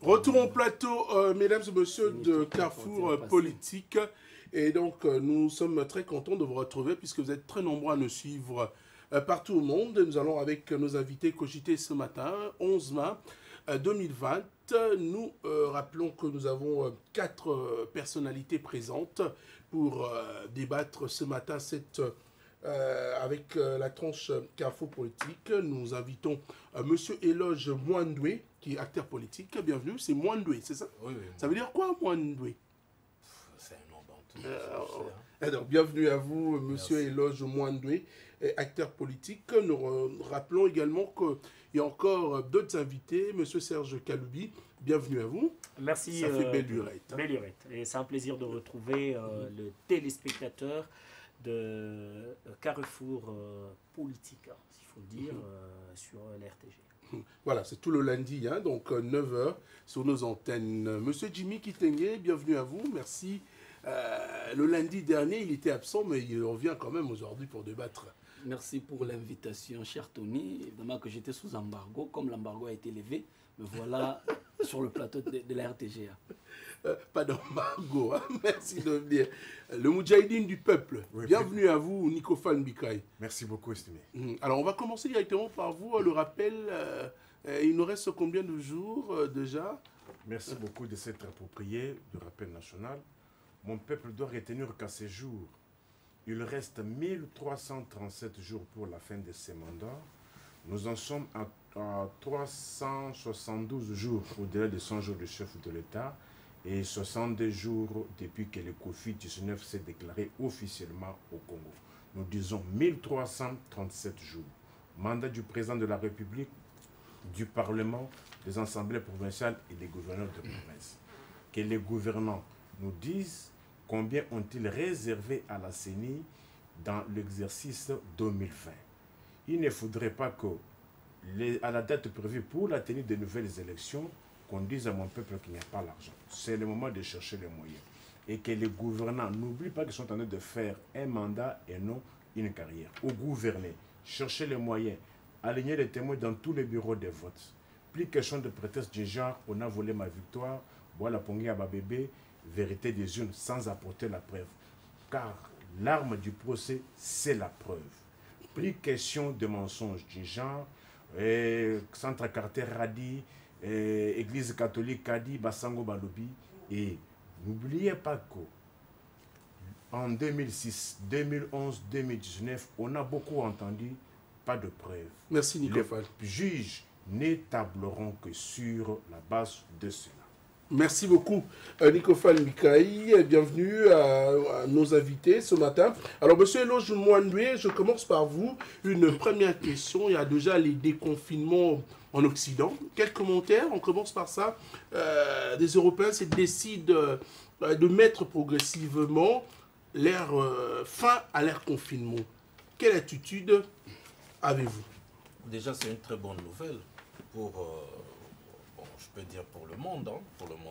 Retour au plateau, mesdames et messieurs de Carrefour Politique. Et donc, nous sommes très contents de vous retrouver puisque vous êtes très nombreux à nous suivre partout au monde. Nous allons, avec nos invités, cogiter ce matin, 11 mai 2020. Nous rappelons que nous avons 4 personnalités présentes pour débattre ce matin avec la tranche Carrefour Politique. Nous invitons Monsieur Éloge Mwandwe, qui est acteur politique. Bienvenue, c'est Mwandwe, c'est ça? Oui, oui. Ça veut dire quoi, Mwandwe? C'est un nom bantou. Alors, bienvenue à vous, Monsieur Éloge Mwandwe, acteur politique. Nous rappelons également qu'il y a encore d'autres invités. Monsieur Serge Kaloubi, bienvenue à vous. Merci. Ça fait belle lurette. Belle lurette. Et c'est un plaisir de retrouver le téléspectateur de Carrefour Politique, s'il faut le dire, sur l'RTG. Voilà, c'est tout le lundi, hein, donc 9 h sur nos antennes. Monsieur Jimmy Kitenge, bienvenue à vous, merci. Le lundi dernier, il était absent, mais il revient quand même aujourd'hui pour débattre. Merci pour l'invitation, cher Tony. Évidemment que j'étais sous embargo, comme l'embargo a été levé, me voilà sur le plateau de la RTGA. Pas d'embargo, hein. Merci de venir. Le Moudjahidine du peuple, oui, bienvenue à vous, Nicofane Bikaï. Merci beaucoup, estimé. Alors, on va commencer directement par vous. Le rappel, il nous reste combien de jours déjà? Merci beaucoup de s'être approprié du rappel national. Mon peuple doit retenir qu'à ces jours, il reste 1337 jours pour la fin de ces mandats. Nous en sommes à 372 jours au-delà de 100 jours du chef de l'État et 62 jours depuis que le Covid-19 s'est déclaré officiellement au Congo. Nous disons 1337 jours. Mandat du président de la République, du Parlement, des assemblées provinciales et des gouverneurs de province. Que les gouvernants nous disent combien ont-ils réservé à la CENI dans l'exercice 2020. Il ne faudrait pas que, à la date prévue pour la tenue de nouvelles élections, qu'on dise à mon peuple qu'il n'y a pas l'argent. C'est le moment de chercher les moyens. Et que les gouvernants n'oublient pas qu'ils sont en train de faire un mandat et non une carrière. Au gouverner, chercher les moyens, aligner les témoins dans tous les bureaux de vote. Plus question de prétexte du genre, on a volé ma victoire, voilà pongé à ma bébé, vérité des urnes sans apporter la preuve. Car l'arme du procès, c'est la preuve. Plus question de mensonges du genre, Centre Carter a dit, Église catholique a dit, Basango Balobi. Et n'oubliez pas que en 2006, 2011, 2019, on a beaucoup entendu, pas de preuves. Merci Nicofane. Les juges n'étableront que sur la base de cela. Merci beaucoup, Nicofane Bikaï. Bienvenue à nos invités ce matin. Alors, Monsieur Éloge Mwandwe, je commence par vous. Une première question. Il y a déjà les déconfinements en Occident. Quels commentaires? On commence par ça. Des Européens se décident de mettre progressivement fin à leur confinement. Quelle attitude avez-vous? Déjà, c'est une très bonne nouvelle pour... je peux dire pour le monde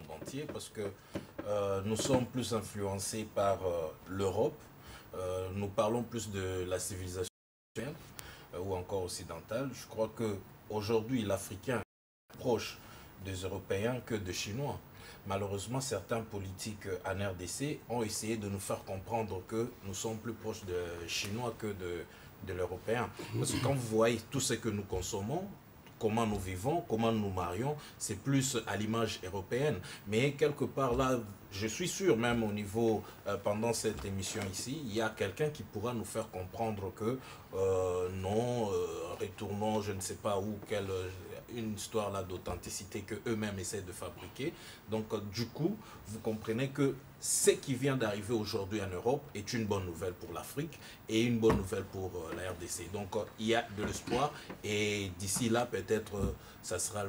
entier, parce que nous sommes plus influencés par l'Europe, nous parlons plus de la civilisation ou encore occidentale. Je crois qu'aujourd'hui, l'Africain est proche des Européens que des Chinois. Malheureusement, certains politiques en RDC ont essayé de nous faire comprendre que nous sommes plus proches des Chinois que de l'Européen. Parce que quand vous voyez tout ce que nous consommons, comment nous vivons, comment nous marions, c'est plus à l'image européenne. Mais quelque part là, je suis sûr, même au niveau, pendant cette émission ici, il y a quelqu'un qui pourra nous faire comprendre que non, retournons, je ne sais pas où, une histoire là d'authenticité qu'eux-mêmes essaient de fabriquer. Donc du coup, vous comprenez que ce qui vient d'arriver aujourd'hui en Europe est une bonne nouvelle pour l'Afrique et une bonne nouvelle pour la RDC. Donc il y a de l'espoir et d'ici là, peut-être, ça sera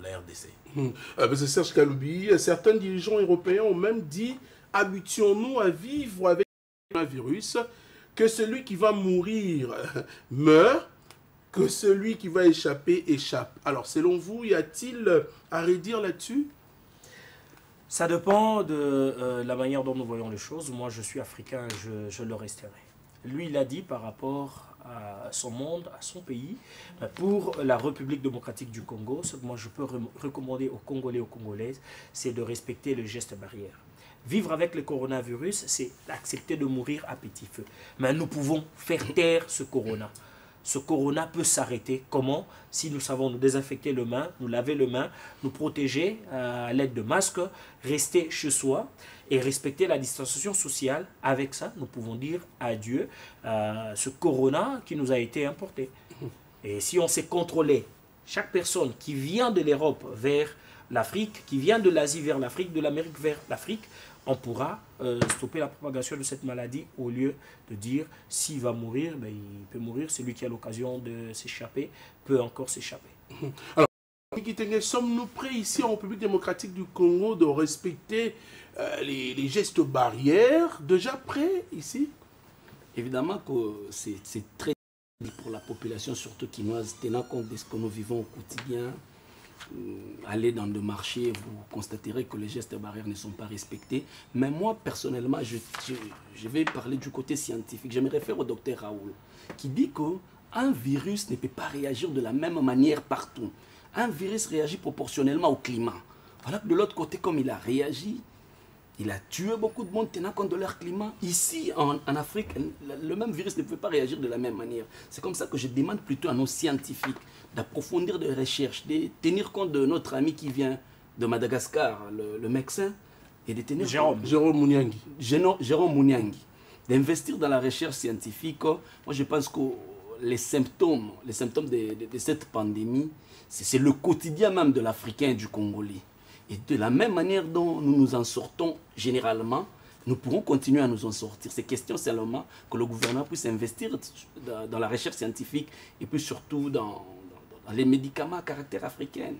la RDC. C'est Serge Kaloubi. Certains dirigeants européens ont même dit « Habituons-nous à vivre avec le virus, que celui qui va mourir meurt, que celui qui va échapper échappe ». Alors, selon vous, y a-t-il à redire là-dessus? Ça dépend de la manière dont nous voyons les choses. Moi, je suis africain, je le resterai. Lui, il a dit par rapport à son monde, à son pays, pour la République démocratique du Congo, ce que moi je peux recommander aux Congolais et aux Congolaises, c'est de respecter le geste barrière. Vivre avec le coronavirus, c'est accepter de mourir à petit feu. Mais nous pouvons faire taire ce corona. Ce corona peut s'arrêter. Comment? Si nous savons nous désinfecter les mains, nous laver les mains, nous protéger à l'aide de masques, rester chez soi et respecter la distanciation sociale. Avec ça, nous pouvons dire adieu à ce corona qui nous a été importé. Et si on sait contrôler chaque personne qui vient de l'Europe vers l'Afrique, qui vient de l'Asie vers l'Afrique, de l'Amérique vers l'Afrique, on pourra stopper la propagation de cette maladie au lieu de dire s'il va mourir, ben, il peut mourir. Celui qui a l'occasion de s'échapper peut encore s'échapper. Alors, sommes-nous prêts ici en République démocratique du Congo de respecter les gestes barrières? Déjà prêts ici? Évidemment que c'est très difficile pour la population, surtout quinoise, tenant compte de ce que nous vivons au quotidien. Aller dans le marché, vous constaterez que les gestes barrières ne sont pas respectés. Mais moi, personnellement, je vais parler du côté scientifique. Je me réfère au docteur Raoul, qui dit qu'un virus ne peut pas réagir de la même manière partout. Un virus réagit proportionnellement au climat. Voilà que de l'autre côté, comme il a réagi, il a tué beaucoup de monde tenant compte de leur climat. Ici, en Afrique, le même virus ne peut pas réagir de la même manière. C'est comme ça que je demande plutôt à nos scientifiques d'approfondir des recherches, de tenir compte de notre ami qui vient de Madagascar, le médecin, et de tenir Jérôme Mouniangui. Jérôme Mouniangui. D'investir dans la recherche scientifique. Moi, je pense que les symptômes de cette pandémie, c'est le quotidien même de l'Africain et du Congolais. Et de la même manière dont nous nous en sortons généralement, nous pourrons continuer à nous en sortir. C'est question seulement que le gouvernement puisse investir dans la recherche scientifique et puis surtout dans les médicaments à caractère africain.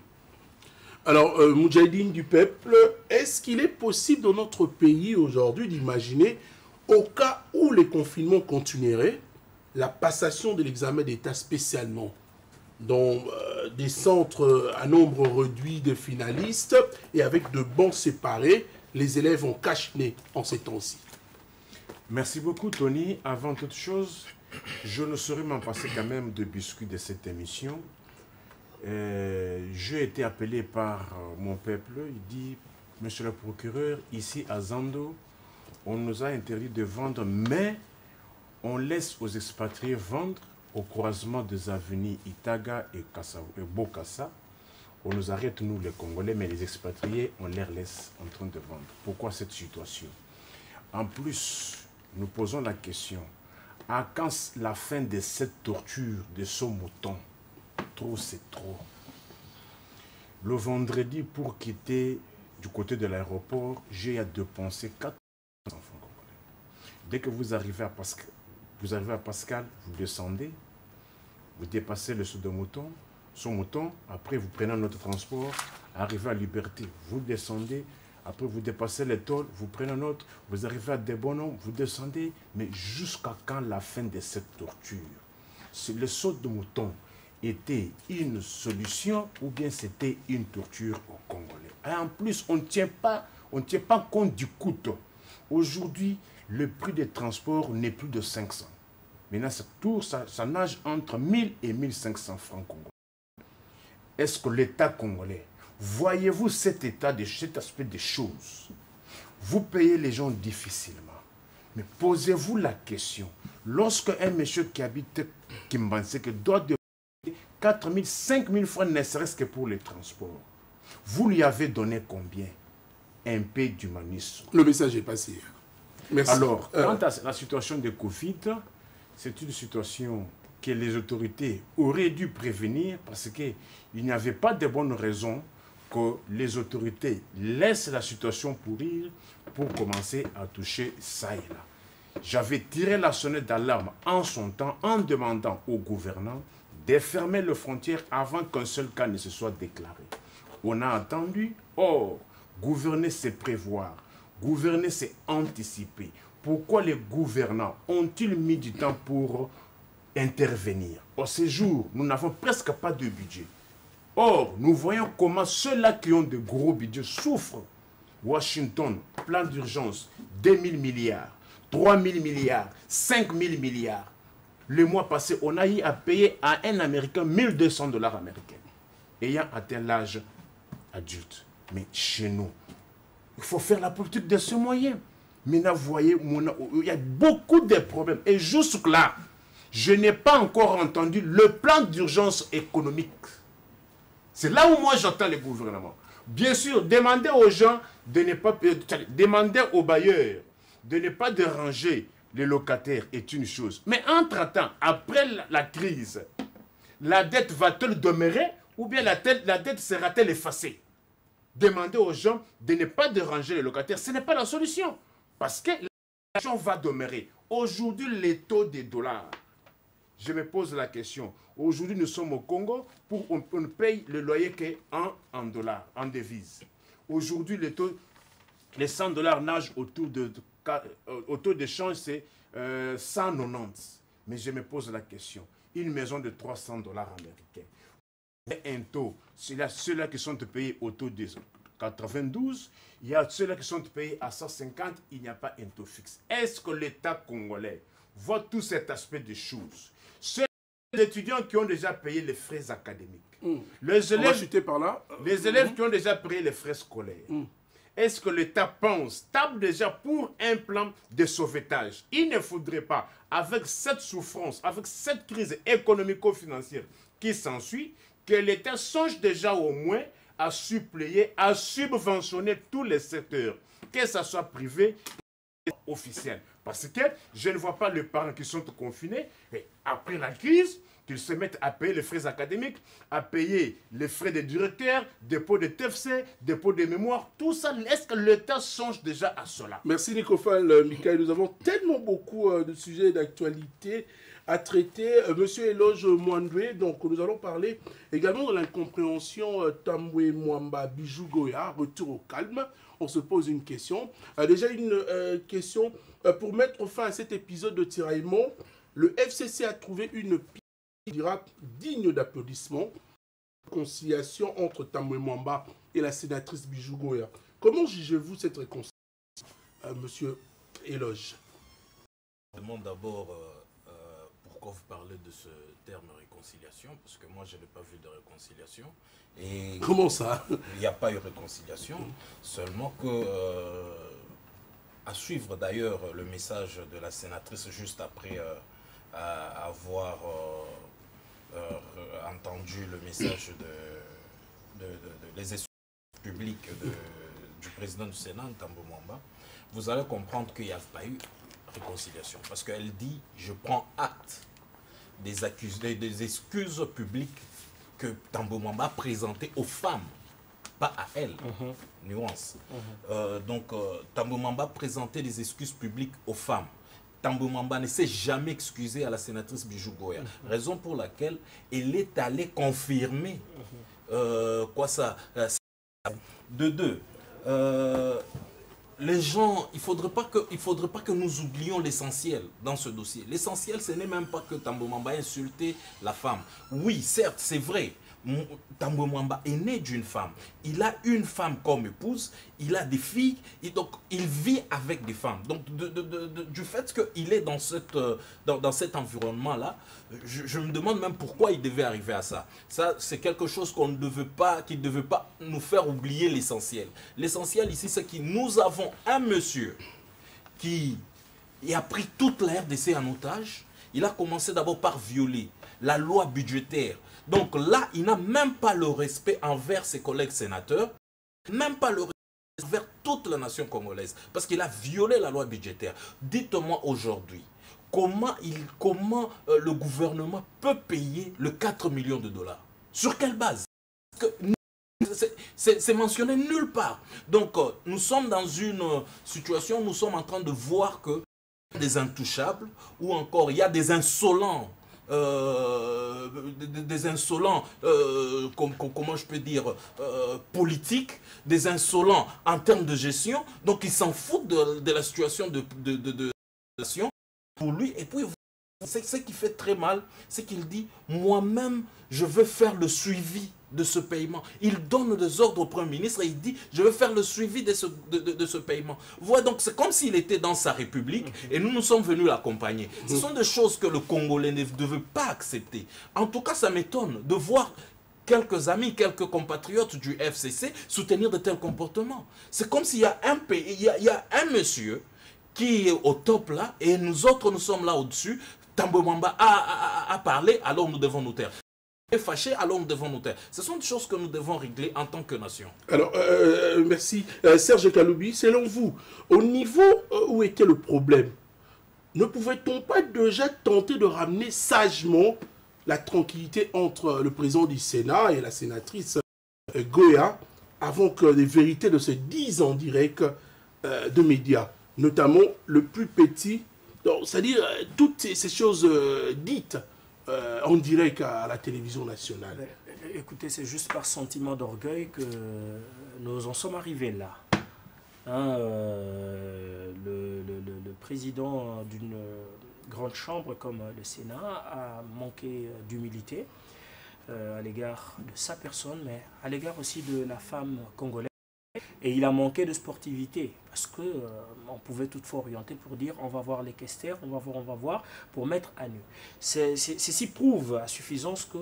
Alors, Moudjahidine du peuple, est-ce qu'il est possible dans notre pays aujourd'hui d'imaginer, au cas où les confinements continueraient, la passation de l'examen d'État spécialement dans des centres à nombre réduit de finalistes et avec de bancs séparés, les élèves ont cache-nez en ces temps-ci? Merci beaucoup, Tony. Avant toute chose, je ne saurais m'en passer quand même de biscuits de cette émission. J'ai été appelé par mon peuple. Il dit, monsieur le procureur, ici à Zando, on nous a interdit de vendre, mais on laisse aux expatriés vendre au croisement des avenues Itaga et Bokassa. On nous arrête, nous les Congolais, mais les expatriés, on les laisse en train de vendre. Pourquoi cette situation? En plus, nous posons la question, à quand la fin de cette torture de ce mouton? Trop, c'est trop. Le vendredi, pour quitter du côté de l'aéroport, j'ai à dépenser 400 francs congolais. Dès que vous arrivez à Pascal, vous descendez, vous dépassez le saut de mouton, son mouton, après vous prenez un autre transport, arrivez à Liberté, vous descendez, après vous dépassez les tôles, vous prenez un autre, vous arrivez à Debonon, vous descendez, mais jusqu'à quand la fin de cette torture? Si le saut de mouton était une solution ou bien c'était une torture aux Congolais? Et en plus, on ne tient pas compte du coût. Aujourd'hui, le prix des transports n'est plus de 500. Maintenant, ça nage entre 1000 et 1500 francs congolais. Est-ce que l'État congolais, voyez-vous cet aspect des choses? Vous payez les gens difficilement. Mais posez-vous la question. Lorsque un monsieur qui habite Kimbanseke doit demander 4 000, 5 000 francs, ne serait-ce que pour les transports, vous lui avez donné combien? Un peu d'humanisme. Le message est passé. Merci. Alors, quant à la situation de Covid, c'est une situation que les autorités auraient dû prévenir parce qu'il n'y avait pas de bonnes raisons que les autorités laissent la situation pourrir pour commencer à toucher ça et là. J'avais tiré la sonnette d'alarme en son temps en demandant au gouvernement de fermer les frontières avant qu'un seul cas ne se soit déclaré. On a attendu. Or, gouverner, c'est prévoir. Gouverner, c'est anticiper. Pourquoi les gouvernants ont-ils mis du temps pour intervenir? Au séjour, nous n'avons presque pas de budget. Or, nous voyons comment ceux-là qui ont de gros budgets souffrent. Washington, plan d'urgence, 2000 milliards. 3 000 milliards, 5 000 milliards. Le mois passé, on a eu à payer à un Américain 1 200 $ américains, ayant atteint l'âge adulte. Mais chez nous, il faut faire la politique de ce moyen. Maintenant, vous voyez, il y a beaucoup de problèmes. Et jusque-là, je n'ai pas encore entendu le plan d'urgence économique. C'est là où moi j'entends le gouvernement. Bien sûr, demander aux gens de ne pas... Demander aux bailleurs de ne pas déranger les locataires est une chose. Mais entre-temps, après la crise, la dette va-t-elle demeurer ou bien la dette sera-t-elle effacée? Demander aux gens de ne pas déranger les locataires, ce n'est pas la solution. Parce que l'argent va demeurer. Aujourd'hui, les taux des dollars, je me pose la question. Aujourd'hui, nous sommes au Congo, on ne paye le loyer qu'en dollars, en devises. Aujourd'hui, les 100 $ nagent autour d'échange, c'est 190. Mais je me pose la question. Une maison de 300 $ américains. Un taux, ceux-là qui sont payés au taux de 92, il y a ceux-là qui sont payés à 150, il n'y a pas un taux fixe. Est-ce que l'État congolais voit tout cet aspect des choses? Ceux étudiants qui ont déjà payé les frais académiques, les élèves qui ont déjà payé les frais scolaires, est-ce que l'État table déjà pour un plan de sauvetage? Il ne faudrait pas, avec cette souffrance, avec cette crise économico-financière qui s'ensuit, que l'État songe déjà au moins à suppléer, à subventionner tous les secteurs, que ce soit privé ou officiel. Parce que je ne vois pas les parents qui sont confinés, et après la crise, qu'ils se mettent à payer les frais académiques, à payer les frais des directeurs, dépôt de TFC, dépôt de mémoire, tout ça. Est-ce que l'État songe déjà à cela? Merci Nicofal, Michael. Nous avons tellement beaucoup de sujets d'actualité à traiter. Monsieur Eloge Mwandwe, donc nous allons parler également de l'incompréhension Tambwe Mwamba Bijou Goya, retour au calme. On se pose une question. Déjà une question pour mettre fin à cet épisode de tiraillement. Le FCC a trouvé une piste digne d'applaudissement, réconciliation entre Tambwe Mwamba et la sénatrice Bijou Goya. Comment jugez-vous cette réconciliation, monsieur Eloge? Je demande d'abord pourquoi vous parlez de ce terme réconciliation, parce que moi je n'ai pas vu de réconciliation. Et comment ça? Il n'y a pas eu réconciliation, seulement que, à suivre d'ailleurs le message de la sénatrice juste après avoir entendu le message des excuses publiques du président du Sénat, Tambwe Mwamba, vous allez comprendre qu'il n'y a pas eu réconciliation. Parce qu'elle dit, je prends acte des excuses publiques que Tambwe Mwamba a présentées aux femmes, pas à elle. Nuance. Donc, Tambwe Mwamba a présenté des excuses publiques aux femmes. Tambwe Mwamba ne s'est jamais excusé à la sénatrice Bijou Goya. Raison pour laquelle elle est allée confirmer de deux. Les gens, il ne faudrait pas que nous oublions l'essentiel dans ce dossier. L'essentiel, ce n'est même pas que Tambwe Mwamba ait insulté la femme. Oui, certes, c'est vrai. Tambwe Mwamba est né d'une femme. Il a une femme comme épouse, il a des filles, et donc il vit avec des femmes. Donc du fait qu'il est dans cet environnement-là, je me demande même pourquoi il devait arriver à ça. Ça, c'est quelque chose qui ne devait pas nous faire oublier l'essentiel. L'essentiel ici, c'est que nous avons un monsieur qui a pris toute la RDC en otage. Il a commencé d'abord par violer la loi budgétaire. Donc là, il n'a même pas le respect envers ses collègues sénateurs, même pas le respect envers toute la nation congolaise, parce qu'il a violé la loi budgétaire. Dites-moi aujourd'hui, comment le gouvernement peut payer le 4 millions de $? Sur quelle base? C'est mentionné nulle part. Donc, nous sommes dans une situation où nous sommes en train de voir que des intouchables, ou encore il y a des insolents, comment je peux dire, politiques, des insolents en termes de gestion. Donc ils s'en foutent de la situation de pour lui. Et puis ce qui fait très mal, c'est qu'il dit, moi-même, je veux faire le suivi de ce paiement. Il donne des ordres au Premier ministre et il dit « je vais faire le suivi de ce paiement ». Voilà, donc c'est comme s'il était dans sa République et nous sommes venus l'accompagner. Ce sont des choses que le Congolais ne veut pas accepter. En tout cas, ça m'étonne de voir quelques amis, quelques compatriotes du FCC soutenir de tels comportements. C'est comme s'il y a un pays, il y a un monsieur qui est au top là et nous autres, nous sommes là au-dessus. Tambo Mwamba a parlé, alors nous devons nous taire. Fâché, alors nous devons nous taire. Ce sont des choses que nous devons régler en tant que nation. Alors, merci. Serge Kaloubi, selon vous, au niveau où était le problème, ne pouvait-on pas déjà tenter de ramener sagement la tranquillité entre le président du Sénat et la sénatrice Goya avant que les vérités ne se disent en direct de médias, notamment le plus petit, c'est-à-dire toutes ces choses dites en direct à la télévision nationale. Écoutez, c'est juste par sentiment d'orgueil que nous en sommes arrivés là. Hein, le président d'une grande chambre comme le Sénat a manqué d'humilité à l'égard de sa personne, mais à l'égard aussi de la femme congolaise. Et il a manqué de sportivité, parce que on pouvait toutefois orienter pour dire on va voir les questeurs, on va voir, pour mettre à nu. Ceci prouve à suffisance que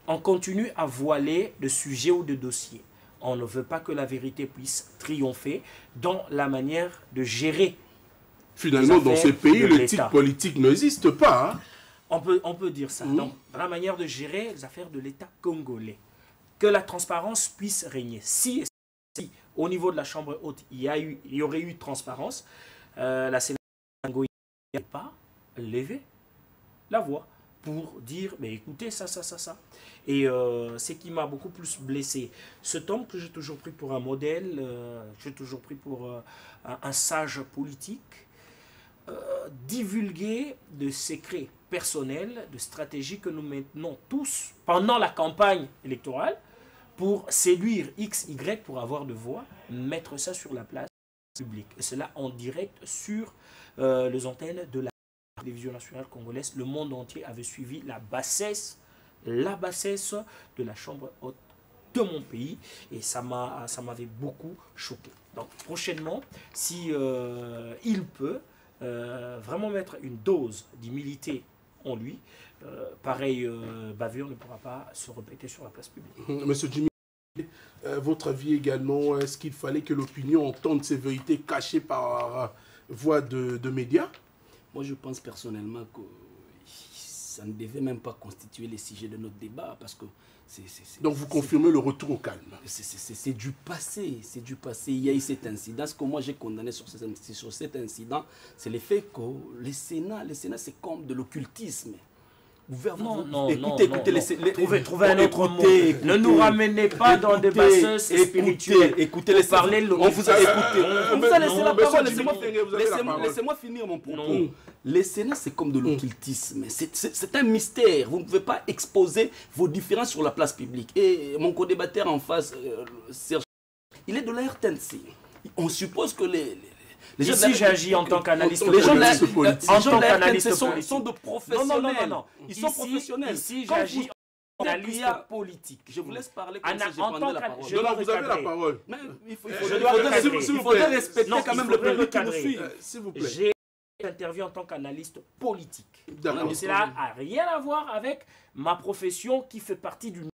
on continue à voiler de sujets ou de dossiers. On ne veut pas que la vérité puisse triompher dans la manière de gérer. Finalement, dans ces pays, le titre politique n'existe pas. Hein. On peut dire ça. Donc, dans la manière de gérer les affaires de l'État congolais. Que la transparence puisse régner. Si au niveau de la Chambre haute, il y aurait eu transparence, la sénatrice Ngoï n'a pas levé la voix pour dire, mais écoutez, ça. Et ce qui m'a beaucoup plus blessé, cet homme que j'ai toujours pris pour un modèle, j'ai toujours pris pour un sage politique, divulguer de secrets personnels, de stratégies que nous maintenons tous pendant la campagne électorale, pour séduire X, Y, pour avoir de voix, mettre ça sur la place publique. Et cela en direct sur les antennes de la télévision nationale congolaise. Le monde entier avait suivi la bassesse de la Chambre haute de mon pays. Et ça m'avait beaucoup choqué. Donc prochainement, si il peut vraiment mettre une dose d'humilité en lui, pareil bavure ne pourra pas se répéter sur la place publique. Monsieur Jimmy, votre avis également, est-ce qu'il fallait que l'opinion entende ces vérités cachées par voie de médias? Moi, je pense personnellement que ça ne devait même pas constituer les sujets de notre débat, parce que donc vous confirmez le retour au calme? C'est du passé, Il y a eu cet incident. Ce que moi j'ai condamné sur cet incident, c'est le fait que le Sénat c'est comme de l'occultisme. Trouvez un autre mot. Ne nous ramenez pas dans des bassesses spirituelles. Écoutez, on vous a écouté. On vous a laissé la parole. Laissez-moi finir mon propos. Le Sénat, c'est comme de l'occultisme. C'est un mystère. Vous ne pouvez pas exposer vos différences sur la place publique. Et mon co-débatteur en face, Serge, il est de la RTNC. On suppose que ici, j'agis en tant qu'analyste politique. En tant qu'analyste politique. Sont de professionnels. Non. Ils sont professionnels. Ici, j'agis en analyste politique. Je vous laisse parler comme ça, j'ai pris la parole. Vous avez la parole. Il faudrait respecter quand même le public qui nous suit. S'il vous plaît. J'ai interviewé en tant qu'analyste politique. Et cela n'a rien à voir avec ma profession qui fait partie d'une...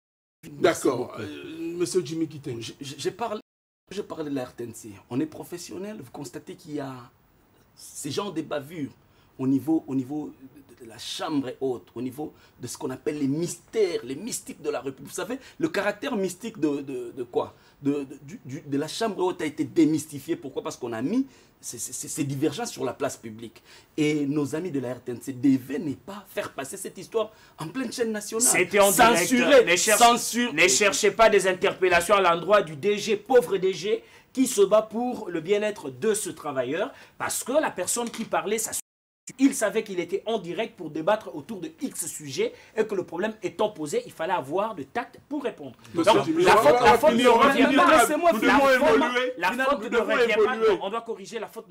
D'accord. Monsieur Jimmy Kiteng. Je parle de la RTNC. On est professionnel. Vous constatez qu'il y a ces genres de bavures au niveau de la Chambre haute, au niveau de ce qu'on appelle les mystères, les mystiques de la République. Vous savez, le caractère mystique de quoi? De la Chambre haute a été démystifié. Pourquoi? Parce qu'on a mis ces divergences sur la place publique. Et nos amis de la RTNC devaient ne pas faire passer cette histoire en pleine chaîne nationale. C'était en direct. Ne cherchez pas des interpellations à l'endroit du DG, pauvre DG, qui se bat pour le bien-être de ce travailleur, parce que la personne qui parlait, il savait qu'il était en direct pour débattre autour de X sujets et que le problème étant posé, il fallait avoir de tact pour répondre. Donc, la faute ne revient pas. Non, on doit corriger, la faute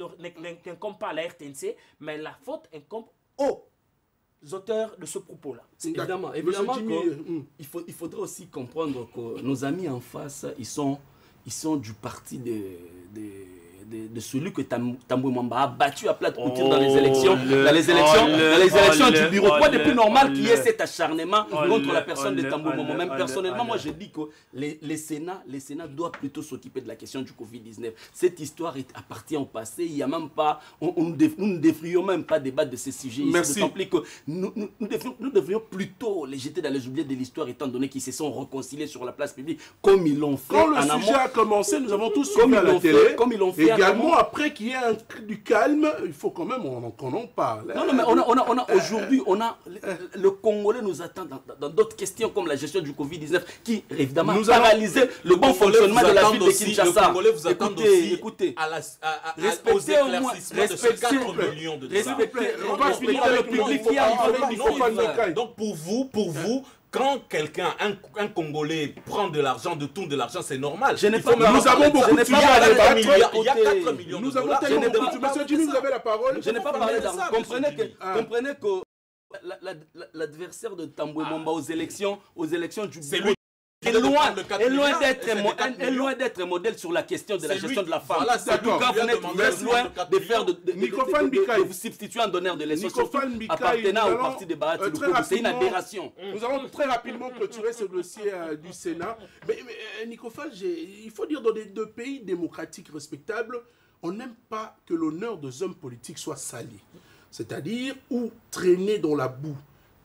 n'incombe pas à la RTNC, mais la faute incombe aux auteurs de ce propos-là. Évidemment, il faudrait aussi comprendre que nos amis en face, ils sont du parti de celui que Tambwe Mwamba a battu à plate couture dans les élections, dans les élections du bureau. Quoi de plus normal qu'il y ait cet acharnement contre la personne de Tambwe Mwamba. Même personnellement, moi je dis que le Sénat doit plutôt s'occuper de la question du Covid-19. Cette histoire appartient au passé. Il y a même pas, nous ne devrions même pas débattre de ces sujets. Merci. D'autant plus que nous devrions plutôt les jeter dans les oubliettes de l'histoire, étant donné qu'ils se sont réconciliés sur la place publique comme ils l'ont fait. Quand le sujet a commencé, nous avons tous suivi à la télé. Comme ils l'ont fait. Également, après qu'il y ait du calme, il faut quand même qu'on en parle. Non, mais aujourd'hui, le Congolais nous attend dans d'autres questions comme la gestion du Covid-19 qui, évidemment, a paralysé le bon fonctionnement de la ville de Kinshasa. Le Congolais vous attend aussi écoutez, aux éclaircissements de ces 4 millions de dollars. On va finir avec le public qui a avec Donc pour vous, quand quelqu'un, un Congolais prend de l'argent, tourne de l'argent, c'est normal. Nous avons beaucoup de sujets à débattre. Il y a 4 millions de dollars. Nous avons tellement beaucoup de... Monsieur Jimmy, vous avez la parole. Je n'ai pas parlé d'argent. Comprenez que l'adversaire de Tambwe Mwamba aux élections du bureau est loin d'être modèle sur la question de la gestion de la femme. Voilà, c'est d'accord. Vous n'êtes loin de faire de vous substituer en donneur de leçons, surtout appartenant au parti de Bahati Lukobo. C'est une aberration. Nous allons très rapidement clôturer ce dossier du Sénat. Mais Nicofal, il faut dire dans des 2 pays démocratiques respectables, on n'aime pas que l'honneur des hommes politiques soit sali. C'est-à-dire ou traîné dans la boue.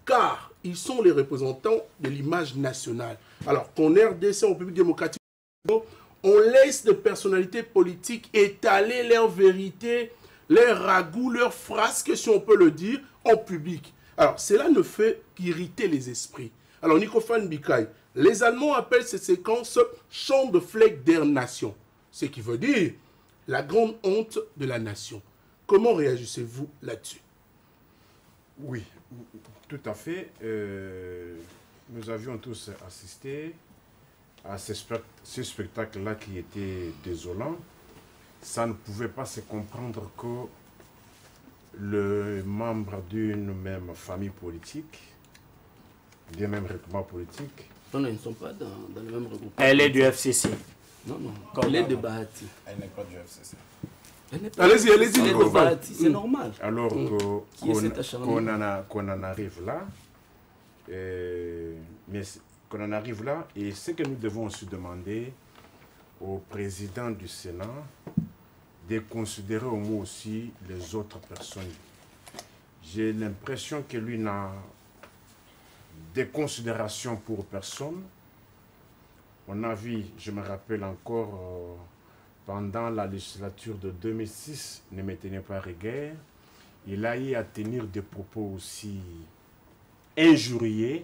Car ils sont les représentants de l'image nationale. Alors qu'en RDC, en République démocratique, on laisse des personnalités politiques étaler leur vérité, leurs ragoûts, leurs frasques, si on peut le dire, en public. Alors cela ne fait qu'irriter les esprits. Alors Nicofan Bikaï, les Allemands appellent ces séquences chant de flag der Nation, ce qui veut dire la grande honte de la nation. Comment réagissez-vous là-dessus? Oui, tout à fait. Nous avions tous assisté à ce spectacle-là qui était désolant. Ça ne pouvait pas se comprendre que le membre d'une même famille politique, d'un même regroupement politique... Non, ils ne sont pas dans le même regroupement. Elle est du FCC. Non, elle est de Bahati. Elle n'est pas du FCC. Allez-y, c'est normal. Alors qu'on en arrive là, et ce que nous devons aussi demander au président du Sénat, de considérer au moins aussi les autres personnes. J'ai l'impression que lui n'a de considération pour personne. On a vu, je me rappelle encore, pendant la législature de 2006, ne me tenait pas rigueur, il a eu à tenir des propos aussi injurieux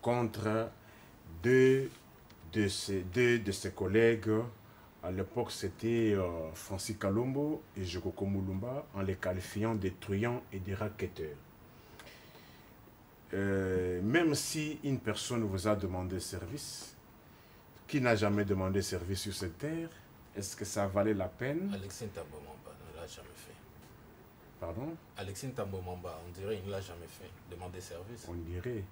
contre deux de ses collègues. À l'époque, c'était Francis Kalombo et Jokoko Mulumba, en les qualifiant de truands et de racketteurs. Même si une personne vous a demandé service, qui n'a jamais demandé service sur cette terre, est-ce que ça valait la peine? Alexis Tambwe Mwamba ne l'a jamais fait. Pardon? Alexis Tambwe Mwamba, on dirait qu'il ne l'a jamais fait, demander service. On dirait.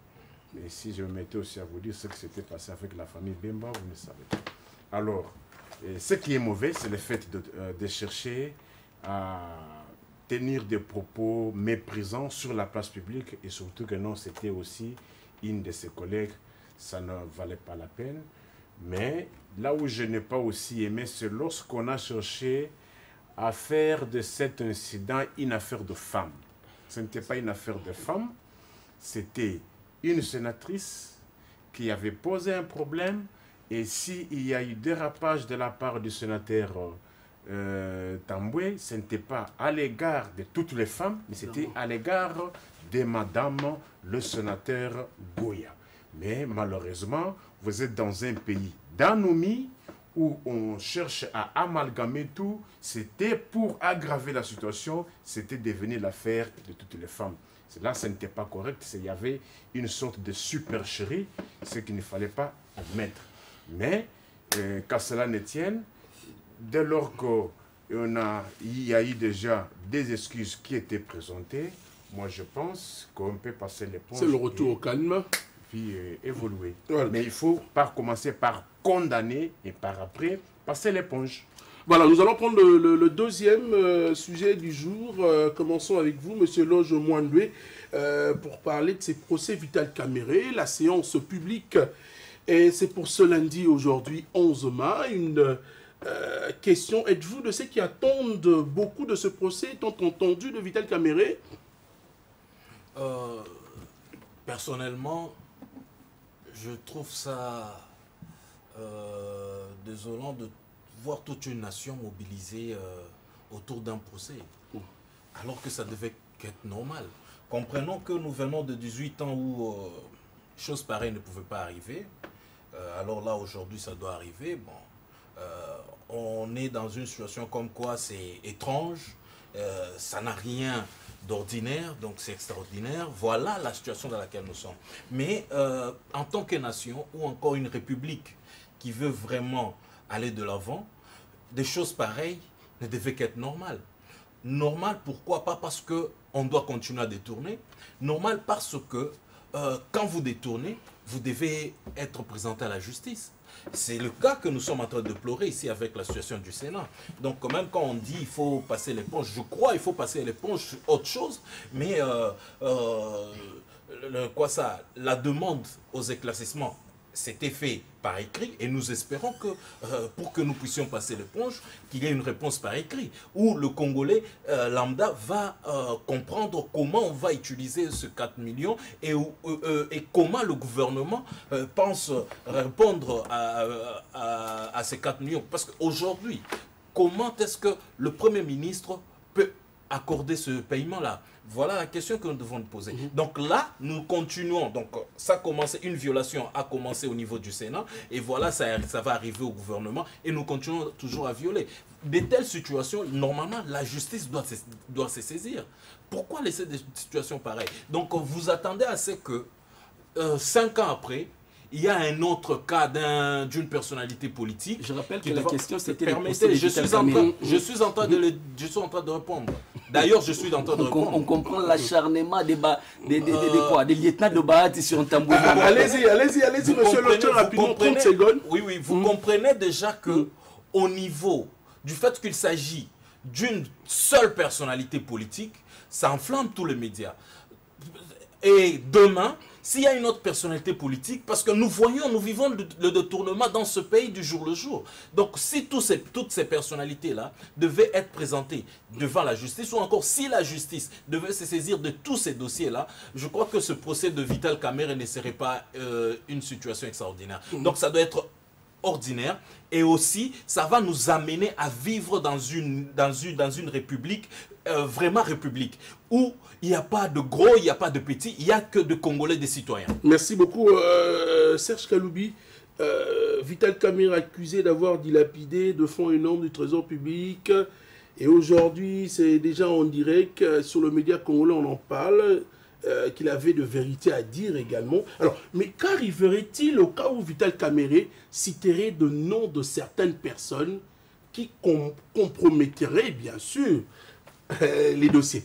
Mais si je me mettais aussi à vous dire ce qui s'était passé avec la famille Bemba, vous ne savez pas. Alors, ce qui est mauvais, c'est le fait de chercher à tenir des propos méprisants sur la place publique, et surtout que non, c'était aussi une de ses collègues, ça ne valait pas la peine. Mais là où je n'ai pas aussi aimé, c'est lorsqu'on a cherché à faire de cet incident une affaire de femme. Ce n'était pas une affaire de femme, c'était une sénatrice qui avait posé un problème, et s'il y a eu dérapage de la part du sénateur Tambwe, ce n'était pas à l'égard de toutes les femmes, mais c'était à l'égard de madame le sénateur Goya. Mais malheureusement, vous êtes dans un pays d'anomie où on cherche à amalgamer tout. C'était pour aggraver la situation, c'était devenu l'affaire de toutes les femmes. Là, ce n'était pas correct, il y avait une sorte de supercherie, ce qu'il ne fallait pas admettre. Mais, qu'à cela ne tienne, dès lors qu'il y a eu déjà des excuses qui étaient présentées, moi je pense qu'on peut passer l'éponge. C'est le retour au calme. Puis évoluer. Voilà. Mais il faut pas commencer par condamner et par après passer l'éponge. Voilà, nous allons prendre le deuxième sujet du jour. Commençons avec vous, Monsieur Loge Mwandwe, pour parler de ces procès Vital Kamerhe, la séance publique. Et c'est pour ce lundi, aujourd'hui, 11 mai, une question. Êtes-vous de ceux qui attendent beaucoup de ce procès, tant entendu de Vital Kamerhe? Personnellement, je trouve ça désolant de voir toute une nation mobilisée autour d'un procès, alors que ça devait être normal. Comprenons que nous venons de 18 ans où choses pareilles ne pouvaient pas arriver. Alors là, aujourd'hui, ça doit arriver. Bon, on est dans une situation comme quoi c'est étrange, ça n'a rien d'ordinaire, donc c'est extraordinaire. Voilà la situation dans laquelle nous sommes. Mais en tant que nation, ou encore une république qui veut vraiment aller de l'avant, des choses pareilles ne devaient qu'être normales. Normal, pourquoi? Pas parce qu'on doit continuer à détourner. Normal parce que quand vous détournez, vous devez être présenté à la justice. C'est le cas que nous sommes en train de déplorer ici avec la situation du Sénat. Donc même quand on dit qu'il faut passer l'éponge, je crois qu'il faut passer l'éponge sur autre chose, mais la demande aux éclaircissements, c'était fait par écrit et nous espérons que pour que nous puissions passer l'éponge, qu'il y ait une réponse par écrit où le Congolais lambda va comprendre comment on va utiliser ce 4 millions et comment le gouvernement pense répondre à ces 4 millions. Parce qu'aujourd'hui, comment est-ce que le Premier ministre peut accorder ce paiement-là? Voilà la question que nous devons nous poser. Donc là, nous continuons. Donc ça a commencé, une violation a commencé au niveau du Sénat. Et voilà, ça va arriver au gouvernement. Et nous continuons toujours à violer. De telles situations, normalement, la justice doit se saisir. Pourquoi laisser des situations pareilles? Donc vous attendez à ce que 5 ans après, il y a un autre cas d'une personnalité politique. Je rappelle que la question c'était... Permettez, je suis en train de répondre. D'ailleurs, je suis en train de répondre. On comprend l'acharnement des lieutenants de Bahati sur un tambour. Allez-y, monsieur Loche, rapidement, 30 secondes. Oui, vous comprenez déjà que au niveau du fait qu'il s'agit d'une seule personnalité politique, ça enflamme tous les médias. Et demain, s'il y a une autre personnalité politique, parce que nous vivons le détournement dans ce pays du jour le jour. Donc si toutes ces personnalités-là devaient être présentées devant la justice, ou encore si la justice devait se saisir de tous ces dossiers-là, je crois que ce procès de Vital Kamerhe ne serait pas une situation extraordinaire. Donc ça doit être ordinaire, et aussi ça va nous amener à vivre dans une république, vraiment république, où il n'y a pas de gros, il n'y a pas de petits, il n'y a que de Congolais, des citoyens. Merci beaucoup Serge Kaloubi. Vital Kamerhe accusé d'avoir dilapidé de fonds énormes du trésor public, et aujourd'hui c'est déjà en direct sur le média congolais, on en parle. Qu'il avait de vérité à dire également. Alors, mais qu'arriverait-il au cas où Vital Kamerhe citerait de noms de certaines personnes qui compromettraient, bien sûr, les dossiers?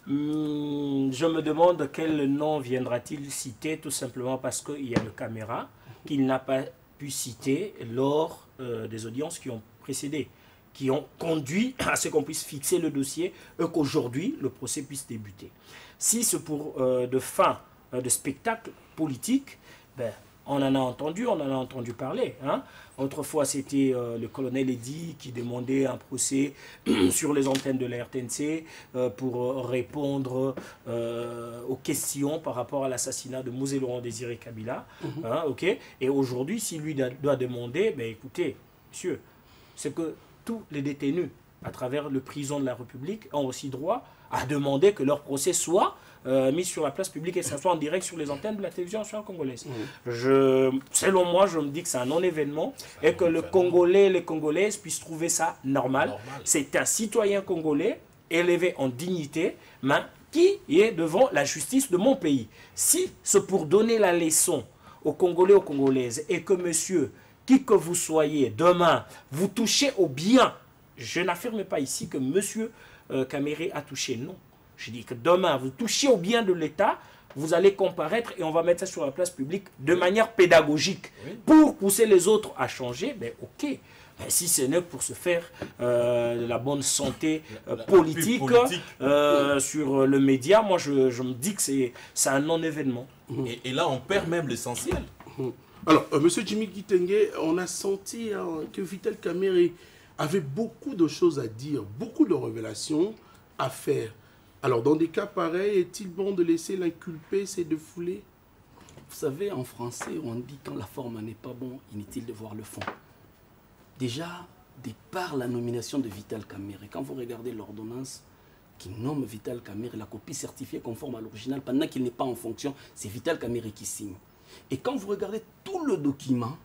Je me demande quel nom viendra-t-il citer, tout simplement parce qu'il y a le caméra qu'il n'a pas pu citer lors des audiences qui ont précédé, qui ont conduit à ce qu'on puisse fixer le dossier et qu'aujourd'hui le procès puisse débuter. Si c'est pour de fin de spectacle politique, ben, on en a entendu parler. Hein. Autrefois, c'était le colonel Eddy qui demandait un procès sur les antennes de la RTNC pour répondre aux questions par rapport à l'assassinat de Mouzé Laurent Désiré Kabila. Hein, okay. Et aujourd'hui, si lui doit demander, ben, écoutez, monsieur, c'est que tous les détenus à travers le prison de la République ont aussi droit à demander que leur procès soit mis sur la place publique et ça soit en direct sur les antennes de la télévision nationale congolaise. Selon moi, je me dis que c'est un non-événement et que les Congolaises puissent trouver ça normal. C'est un citoyen congolais élevé en dignité, mais qui est devant la justice de mon pays. Si c'est pour donner la leçon aux Congolais, aux Congolaises, et que monsieur, qui que vous soyez, demain, vous touchez au bien, je n'affirme pas ici que monsieur Kamerhe a touché, non. Je dis que demain, vous touchez au bien de l'État, vous allez comparaître et on va mettre ça sur la place publique de manière pédagogique. Pour pousser les autres à changer, ben ok. Ben, si ce n'est pour se faire de la bonne santé politique sur le média, moi je me dis que c'est un non-événement. Et là, on perd même l'essentiel. Alors, Monsieur Jimmy Kitenge, on a senti que Vital Kamerhe avait beaucoup de choses à dire, beaucoup de révélations à faire. Alors, dans des cas pareils, est-il bon de laisser l'inculpé se défouler? Vous savez, en français, on dit quand la forme n'est pas bon, inutile de voir le fond. Déjà, par la nomination de Vital Kamerhe, quand vous regardez l'ordonnance qui nomme Vital Kamerhe, la copie certifiée conforme à l'original, pendant qu'il n'est pas en fonction, c'est Vital Kamerhe qui signe. Et quand vous regardez tout le document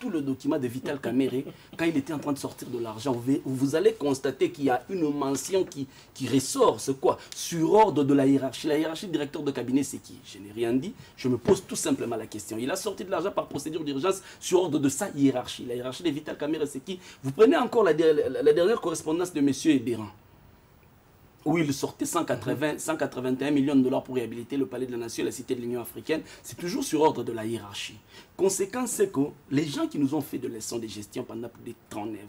de Vital Kamerhe, quand il était en train de sortir de l'argent, vous allez constater qu'il y a une mention qui ressort. C'est quoi? Sur ordre de la hiérarchie. La hiérarchie du directeur de cabinet, c'est qui? Je n'ai rien dit. Je me pose tout simplement la question. Il a sorti de l'argent par procédure d'urgence sur ordre de sa hiérarchie. La hiérarchie de Vital Kamerhe, c'est qui? Vous prenez encore la dernière correspondance de M. Ebéran, où il sortait 181 millions de dollars pour réhabiliter le palais de la nation et la cité de l'Union africaine. C'est toujours sur ordre de la hiérarchie. Conséquence, c'est que les gens qui nous ont fait de leçons de gestion pendant plus de 39 ans,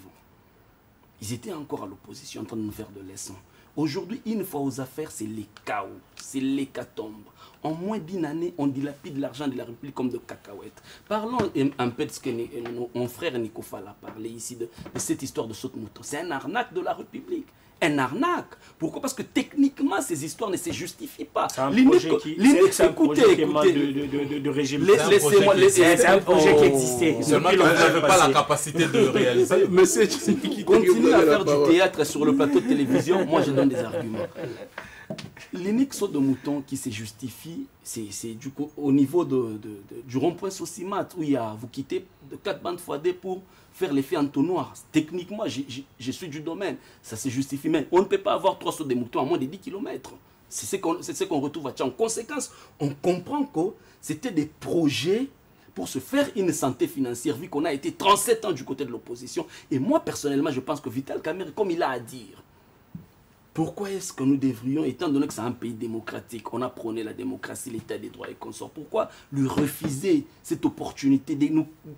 ils étaient encore à l'opposition en train de nous faire de leçons. Aujourd'hui, une fois aux affaires, c'est les chaos, c'est l'hécatombe. En moins d'une année, on dilapide l'argent de la République comme de cacahuètes. Parlons un peu de ce que mon frère Nico Fall a parlé ici, de cette histoire de saute-mouton. C'est un arnaque de la République. Un arnaque. Pourquoi? Parce que techniquement, ces histoires ne se justifient pas. C'est un projet de régime. C'est un projet qui existait. Seulement que vous n'avez pas la capacité de réaliser. Mais c'est qui continue à faire du théâtre sur le plateau de télévision. Moi, je donne des arguments. L'unique saut de mouton qui se justifie, c'est du coup au niveau du rond-point Sosimat, où vous quittez de 4 bandes x D pour faire l'effet entonnoir. Techniquement, je suis du domaine, ça se justifie. Mais on ne peut pas avoir 3 sauts de moutons à moins de 10 km. C'est ce qu'on retrouve à Tchad. En conséquence, on comprend que c'était des projets pour se faire une santé financière, vu qu'on a été 37 ans du côté de l'opposition. Et moi, personnellement, je pense que Vital Kamerhe, comme il a à dire, pourquoi est-ce que nous devrions, étant donné que c'est un pays démocratique, on a prôné la démocratie, l'état des droits et consorts, pourquoi lui refuser cette opportunité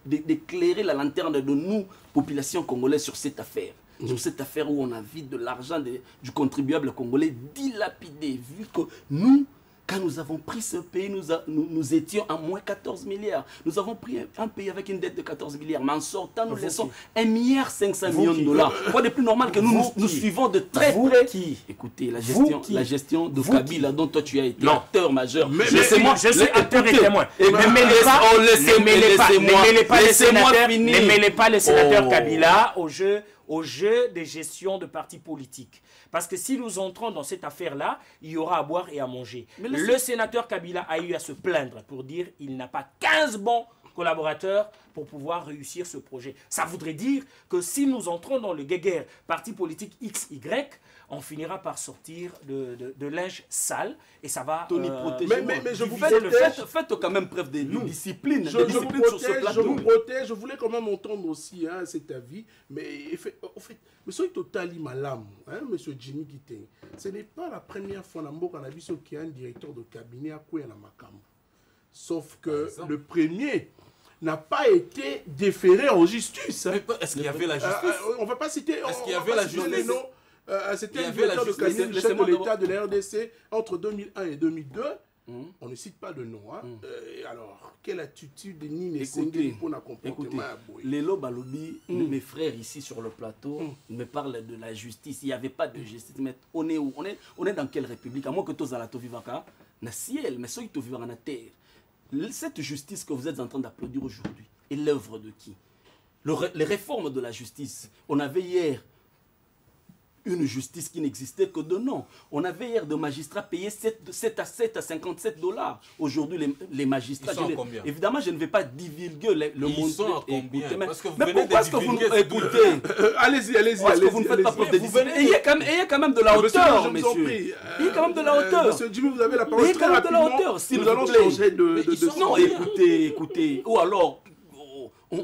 d'éclairer la lanterne de nous, population congolaise, sur cette affaire? Sur cette affaire où on a vu de l'argent du contribuable congolais dilapidé, vu que nous, quand nous avons pris ce pays, nous étions à moins 14 milliards. Nous avons pris un pays avec une dette de 14 milliards. Mais en sortant, nous laissons 1,5 milliard de dollars. Quoi de plus normal que nous suivons de très près. Écoutez, la gestion de Kabila, dont toi tu as été acteur majeur. Laissez-moi, je suis acteur et témoin. Ne mêlez pas les sénateurs Kabila au jeu des gestions de partis politiques. Parce que si nous entrons dans cette affaire-là, il y aura à boire et à manger. Le sénateur Kabila a eu à se plaindre pour dire qu'il n'a pas 15 bons collaborateurs pour pouvoir réussir ce projet. Ça voudrait dire que si nous entrons dans le guéguerre parti politique XY, on finira par sortir de linge sale et ça va... Tony, mais je vous faites quand même preuve de discipline. Je vous protège, je voulais quand même entendre aussi cet avis, mais au fait, monsieur Totali Malam, monsieur Jimmy Kitenge, ce n'est pas la première fois qu'on a vu qu'il y a un directeur de cabinet à Kouya Makam. Sauf que le premier n'a pas été déféré en justice. Est-ce qu'il y avait la justice? On ne va pas citer... Est-ce qu'il y avait la justice? C'était un directeur de cabinet du chef de l'État de la RDC entre 2001 et 2002. On ne cite pas de nom. Alors, quelle attitude ni pour un comportement? Lélo Balobi, mes frères ici sur le plateau, me parlent de la justice. Il n'y avait pas de justice. Mais on est où? On est dans quelle république? À moins que tous à la Tovivaka, na ciel, mais ceux qui vivent en terre. Cette justice que vous êtes en train d'applaudir aujourd'hui est l'œuvre de qui? Les réformes de la justice. On avait hier une justice qui n'existait que de nom. On avait hier des magistrats payés 7 à 57 $. Aujourd'hui, les magistrats... Ils sont à combien? Évidemment, je ne vais pas divulguer le montant. Ils sont à combien? Parce que vous mais pourquoi est-ce que vous nous écoutez? Allez-y. Est-ce que vous ne faites pas preuve de discipline? Il y a quand même de la hauteur, monsieur. Il y a quand même de la hauteur. Monsieur Jimmy, vous avez la parole très rapidement. Nous allons changer de... Non, écoutez. Ou alors...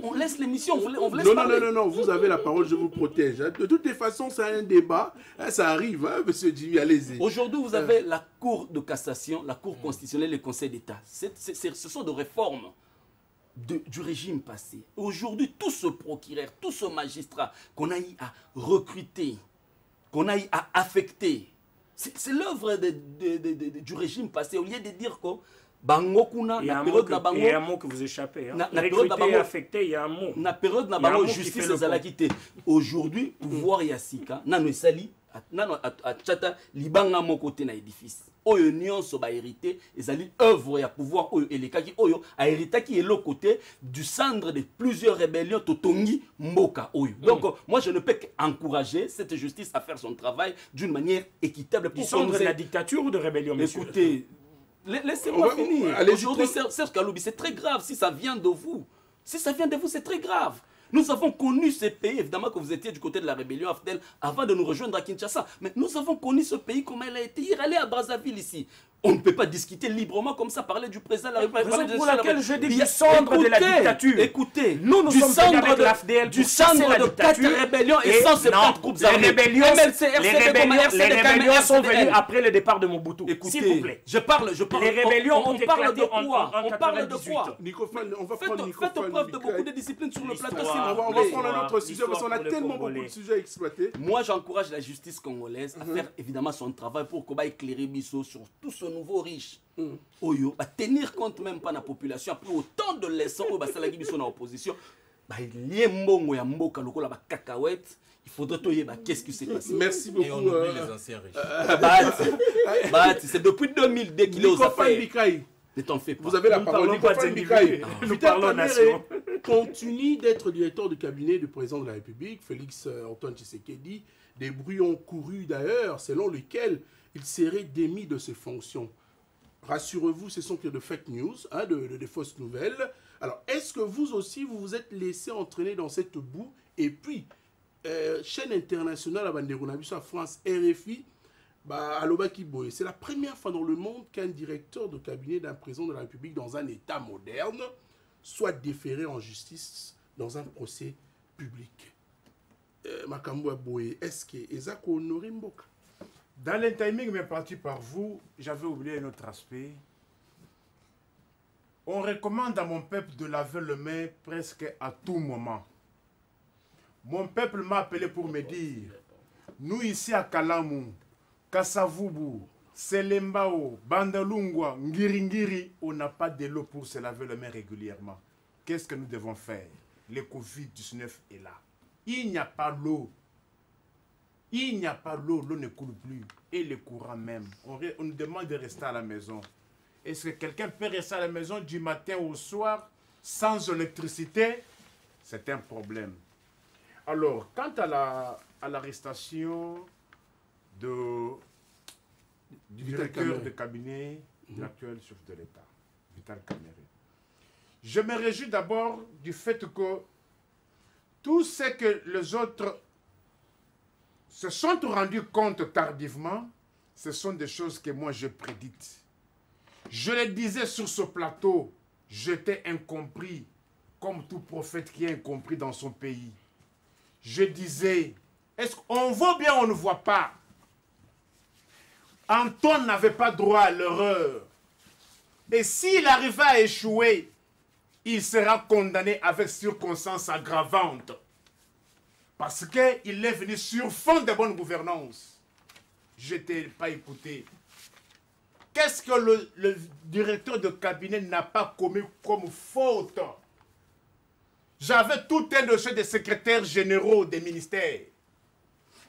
On laisse l'émission, on vous laisse Non, parler. non, vous avez la parole, je vous protège. Hein. De toutes les façons, c'est un débat. Hein, ça arrive, hein, monsieur Jimmy, allez-y. Aujourd'hui, vous avez la Cour de cassation, la Cour constitutionnelle et le Conseil d'État. Ce sont des réformes du régime passé. Aujourd'hui, tout ce procureur, tout ce magistrat qu'on a eu à recruter, qu'on a eu à affecter, c'est l'œuvre du régime passé. Au lieu de dire que il y a un mot que vous échappez. Hein. Recruté, affecté, il y a un mot. Na période na bango justice ezalaki te. Aujourd'hui, pouvoir ya sika nano esali nano atchata libanga moko te na édifice. Oyo nyonso ba hérité ezali œuvre ya pouvoir oyo elekaki oyo a héritaki eloko te du cendre de plusieurs rébellions totongi mboka oyo. Donc moi je ne peux qu'encourager cette justice à faire son travail d'une manière équitable pour cendre de la dictature ou de rébellion, monsieur. Écoutez, laissez-moi finir. Aujourd'hui, Serge Kaloubi, c'est très grave si ça vient de vous. Si ça vient de vous, c'est très grave. Nous avons connu ce pays, évidemment que vous étiez du côté de la rébellion Afdel avant de nous rejoindre à Kinshasa. Mais nous avons connu ce pays comme elle a été. Il allait à Brazzaville ici. On ne peut pas discuter librement comme ça, parler du président de la République. Raison pour laquelle je dis du cendre de la dictature. Écoutez, nous sommes avec l'AFDL du cendre de 4 rébellions et 170 groupes armés. Les rébellions sont venues après le départ de Mobutu. S'il vous plaît. Je parle. Les rébellions ont parle de éclaté quoi? en On parle de 98. quoi? On va prendre Faites preuve de beaucoup de discipline sur le plateau. On va prendre un autre sujet parce qu'on a tellement beaucoup de sujets à exploiter. Moi, j'encourage la justice congolaise à faire évidemment son travail pour qu'on va éclairer Bissot sur tout ce nouveau riche. Oyo, à tenir compte même pas de la population, après autant de leçons, Salagi Bissot dans l'opposition, il faudrait qu'est-ce qui s'est passé. Merci beaucoup. Et on oublie les anciens riches. C'est depuis 2002 qu'il est aux affaires. Ne t'en fais pas. Vous avez la parole. Nous parlons nation. Continue d'être directeur du cabinet du président de la République, Félix Antoine Tshisekedi. Des bruits ont couru d'ailleurs, selon lesquels il serait démis de ses fonctions. Rassurez-vous, ce sont que de fake news, hein, de fausses nouvelles. Alors, est-ce que vous aussi, vous vous êtes laissé entraîner dans cette boue? Et puis, chaîne internationale à Banderounabiso à France, RFI, c'est la première fois dans le monde qu'un directeur de cabinet d'un président de la République dans un État moderne soit déféré en justice dans un procès public. Makambo Boye, est-ce que Ezako honoré Mboka? Dans le timing, mais parti par vous, j'avais oublié un autre aspect. On recommande à mon peuple de laver le main presque à tout moment. Mon peuple m'a appelé pour me dire, nous ici à Kalamu, Kasavubu, Selembao, Bandalungwa, Ngiringiri, on n'a pas de l'eau pour se laver les mains régulièrement. Qu'est-ce que nous devons faire? Le Covid-19 est là. Il n'y a pas l'eau. Il n'y a pas l'eau, l'eau ne coule plus. Et le courant même. On nous demande de rester à la maison. Est-ce que quelqu'un peut rester à la maison du matin au soir sans électricité? C'est un problème. Alors, quant à l'arrestation du directeur de cabinet de l'actuel chef de l'État, Vital Kamerhe, je me réjouis d'abord du fait que tout ce que les autres se sont rendus compte tardivement, ce sont des choses que moi je prédite. Je le disais sur ce plateau, j'étais incompris, comme tout prophète qui est incompris dans son pays. Je disais, est-ce qu'on voit bien ou on ne voit pas? Antoine n'avait pas droit à l'erreur. Et s'il arrivait à échouer, il sera condamné avec circonstances aggravantes. Parce qu'il est venu sur fond de bonne gouvernance. Je n'étais pas écouté. Qu'est-ce que le directeur de cabinet n'a pas commis comme faute? J'avais tout un dossier de secrétaires généraux des ministères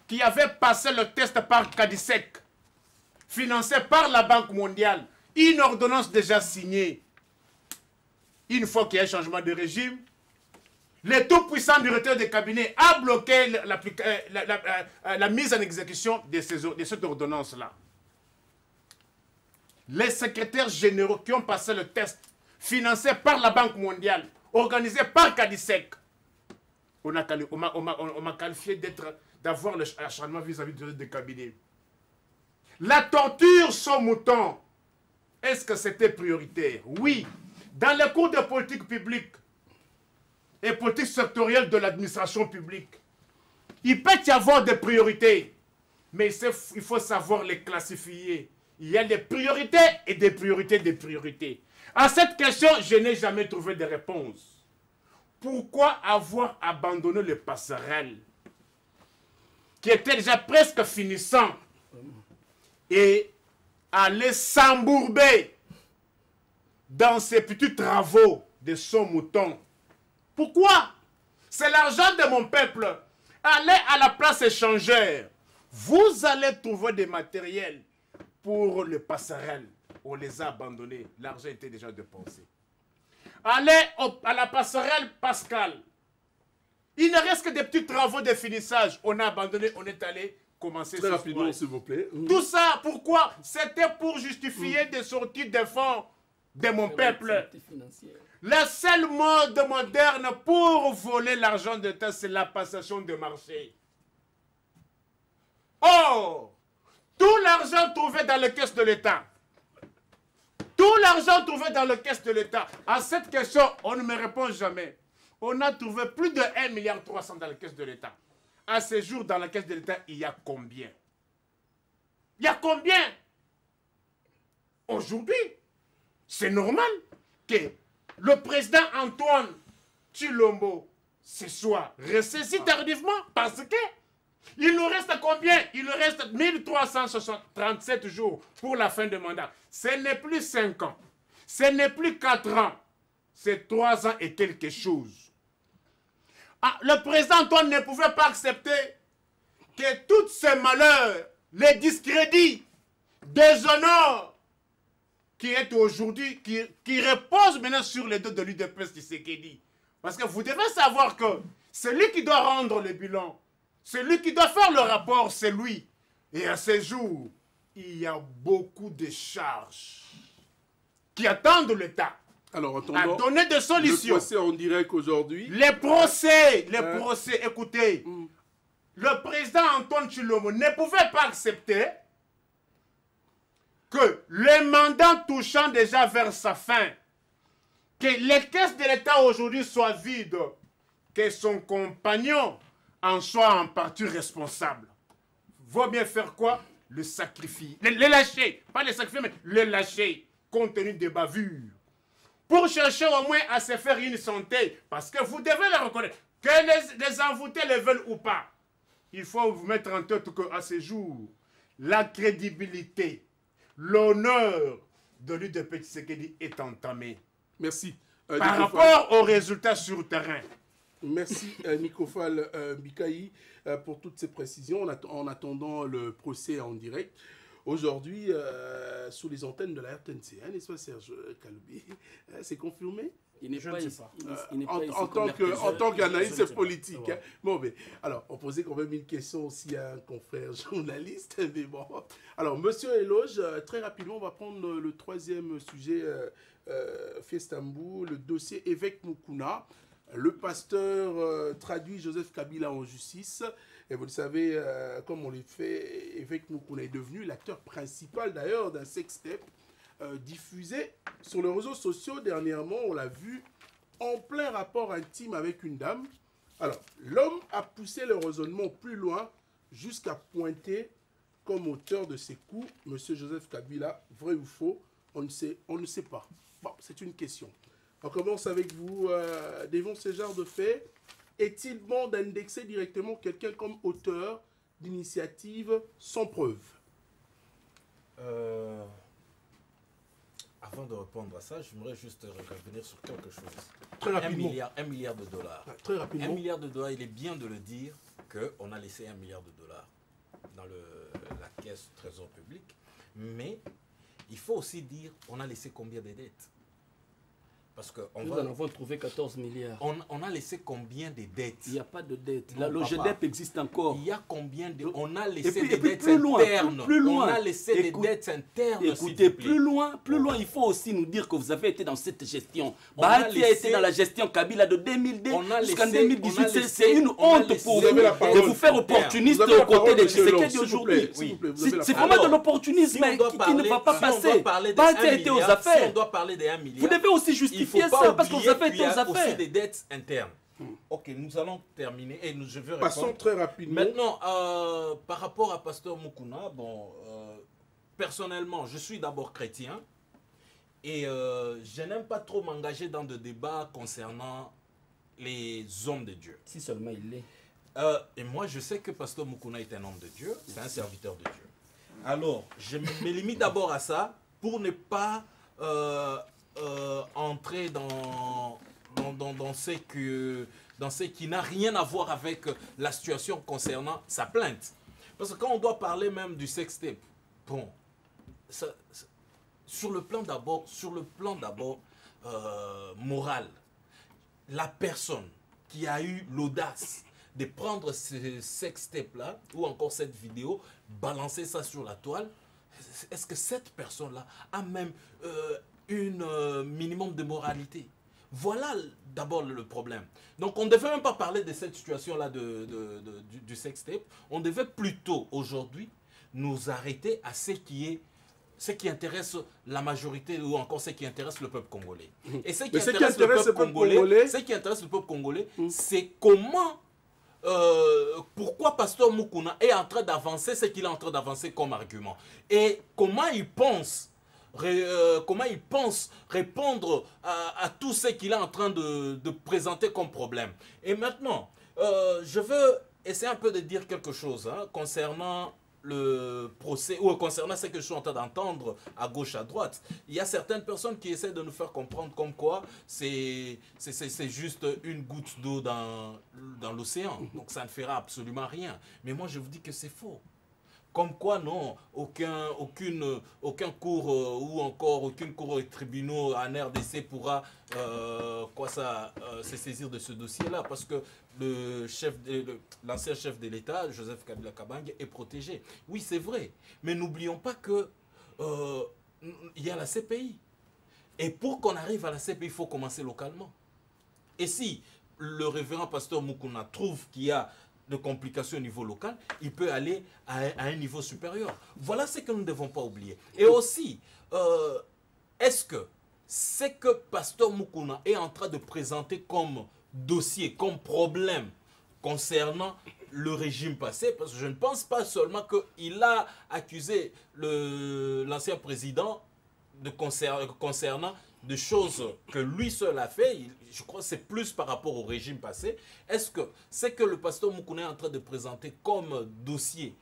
qui avaient passé le test par Cadisec, financé par la Banque mondiale. Une ordonnance déjà signée. Une fois qu'il y a un changement de régime, le tout-puissant directeur de cabinet a bloqué la mise en exécution de cette ordonnance-là. Les secrétaires généraux qui ont passé le test, financés par la Banque mondiale, organisé par Cadisec, on m'a qualifié d'avoir l'acharnement vis-à-vis du directeur de cabinet. La torture sans mouton, est-ce que c'était prioritaire? Oui. Dans les cours de politique publique, et politique sectorielle de l'administration publique. Il peut y avoir des priorités, mais il faut savoir les classifier. Il y a des priorités et des priorités des priorités. À cette question, je n'ai jamais trouvé de réponse. Pourquoi avoir abandonné les passerelles qui étaient déjà presque finissants et aller s'embourber dans ces petits travaux de son mouton? Pourquoi? C'est l'argent de mon peuple. Allez à la place échangère. Vous allez trouver des matériels pour les passerelles. On les a abandonnés. L'argent était déjà dépensé. Allez à la passerelle Pascal. Il ne reste que des petits travaux de finissage. On a abandonné, on est allé commencer. Très rapidement, s'il vous plaît. Tout ça, pourquoi? C'était pour justifier des sorties de fonds de mon peuple. Le seul mode moderne pour voler l'argent de l'État, c'est la passation de marché. Or, tout l'argent trouvé dans les caisses de l'État, tout l'argent trouvé dans les caisses de l'État, à cette question, on ne me répond jamais. On a trouvé plus de 1,3 milliard dans les caisses de l'État. À ce jour, dans la caisse de l'État, il y a combien? Il y a combien? Aujourd'hui, c'est normal que le président Antoine Tshilombo se soit ressaisi tardivement parce que il nous reste combien? Il nous reste 1337 jours pour la fin de mandat. Ce n'est plus 5 ans. Ce n'est plus 4 ans. C'est 3 ans et quelque chose. Ah, le président Antoine ne pouvait pas accepter que tous ces malheurs, les discrédits, déshonors, qui est aujourd'hui, qui repose maintenant sur les dos de l'UDPS Tshisekedi. Parce que vous devez savoir que c'est lui qui doit rendre le bilan. C'est lui qui doit faire le rapport, c'est lui. Et à ce jour, il y a beaucoup de charges qui attendent l'État à donner des solutions. Le procès en direct aujourd'hui. Les procès, écoutez, le président Antoine Tshilombo ne pouvait pas accepter que le mandat touchant déjà vers sa fin, que les caisses de l'État aujourd'hui soient vides, que son compagnon en soit en partie responsable. Vaut bien faire quoi? Le sacrifier. Le lâcher. Pas le sacrifier, mais le lâcher. Compte tenu des bavures. Pour chercher au moins à se faire une santé. Parce que vous devez le reconnaître. Que les envoûtés le veulent ou pas. Il faut vous mettre en tête qu'à ce jour, la crédibilité, l'honneur de l'UDPS Tshisekedi est entamé. Merci. Par rapport aux résultats sur le terrain. Merci Nicofal Bikaï pour toutes ces précisions en attendant le procès en direct. Aujourd'hui, sous les antennes de la RTNC, n'est-ce pas Serge Kaloubi? C'est confirmé? Il n'est pas ici. En tant qu'analyste politique. Hein. Bon, mais alors, on posait quand même une question aussi à un confrère journaliste. Mais bon. Alors, monsieur Eloge, très rapidement, on va prendre le troisième sujet, Fiestambou, le dossier évêque Mukuna. Le pasteur traduit Joseph Kabila en justice. Et vous le savez, comme on l'a fait, évêque Mukuna est devenu l'acteur principal d'ailleurs d'un sextape diffusé sur les réseaux sociaux dernièrement. On l'a vu en plein rapport intime avec une dame. Alors, l'homme a poussé le raisonnement plus loin jusqu'à pointer comme auteur de ces coups M. Joseph Kabila. Vrai ou faux? On ne sait pas. Bon, c'est une question. On commence avec vous, devant ce genre de faits. Est-il bon d'indexer directement quelqu'un comme auteur d'initiative sans preuve? Avant de répondre à ça, j'aimerais juste revenir sur quelque chose. Très rapidement. 1 milliard de dollars. Très rapidement. 1 milliard de dollars, il est bien de le dire qu'on a laissé 1 milliard de dollars dans la caisse du trésor public. Mais il faut aussi dire on a laissé combien de dettes? Parce que nous en avons trouvé 14 milliards. On a laissé combien de dettes? Il n'y a pas de dettes. Le GDEP existe encore. Il y a combien de... On a laissé des dettes internes. Plus loin. On a laissé des dettes internes. Écoutez, plus loin, il faut aussi nous dire que vous avez été dans cette gestion. Bahati a été dans la gestion Kabila de 2002 jusqu'en 2018. C'est une honte pour vous de vous faire opportuniste aux côtés de Tshisekedi aujourd'hui. C'est vraiment de l'opportunisme qui ne va pas passer. Bahati a été aux affaires. On doit parler des 1 milliard. Vous devez aussi justifier ça parce que vous avez été aux affaires. Il faut pas oublier qu'il y a aussi des dettes internes. Ok, nous allons terminer et je veux répondre. Passons très rapidement. Maintenant, par rapport à Pasteur Mukuna, bon, personnellement, je suis d'abord chrétien et je n'aime pas trop m'engager dans des débats concernant les hommes de Dieu. Si seulement il l'est. Et moi, je sais que Pasteur Mukuna est un homme de Dieu, c'est un serviteur de Dieu. Alors, je me limite d'abord à ça pour ne pas entrer dans ce qui n'a rien à voir avec la situation concernant sa plainte. Parce que quand on doit parler même du sextape, bon, sur le plan d'abord moral, la personne qui a eu l'audace de prendre ce sextape-là, ou encore cette vidéo, balancer ça sur la toile, est-ce que cette personne-là a même un minimum de moralité? Voilà d'abord le problème. Donc on ne devait même pas parler de cette situation-là du sextape. On devait plutôt aujourd'hui nous arrêter à ce qui intéresse la majorité ou encore ce qui intéresse le peuple congolais. Et ce qui intéresse le peuple congolais, c'est comment, pourquoi Pasteur Mukuna est en train d'avancer ce qu'il est en train d'avancer comme argument. Et comment il pense répondre à tout ce qu'il est en train de présenter comme problème. Et maintenant, je veux essayer un peu de dire quelque chose concernant le procès, ou concernant ce que je suis en train d'entendre à gauche, à droite. Il y a certaines personnes qui essaient de nous faire comprendre comme quoi c'est juste une goutte d'eau dans l'océan. Donc ça ne fera absolument rien. Mais moi, je vous dis que c'est faux. Comme quoi, non, aucun cours ou encore aucune cour de tribunaux en RDC pourra se saisir de ce dossier-là, parce que l'ancien chef de l'État, Joseph Kabila Kabange, est protégé. Oui, c'est vrai, mais n'oublions pas que il y a la CPI. Et pour qu'on arrive à la CPI, il faut commencer localement. Et si le révérend pasteur Mukuna trouve qu'il y a de complications au niveau local, il peut aller à un niveau supérieur. Voilà ce que nous ne devons pas oublier. Et aussi, est-ce que ce que Pasteur Mukuna est en train de présenter comme dossier, comme problème concernant le régime passé, parce que je ne pense pas seulement qu'il a accusé l'ancien président concernant des choses que lui seul a fait, je crois que c'est plus par rapport au régime passé. Est-ce que c'est que le pasteur Mukuna est en train de présenter comme dossier,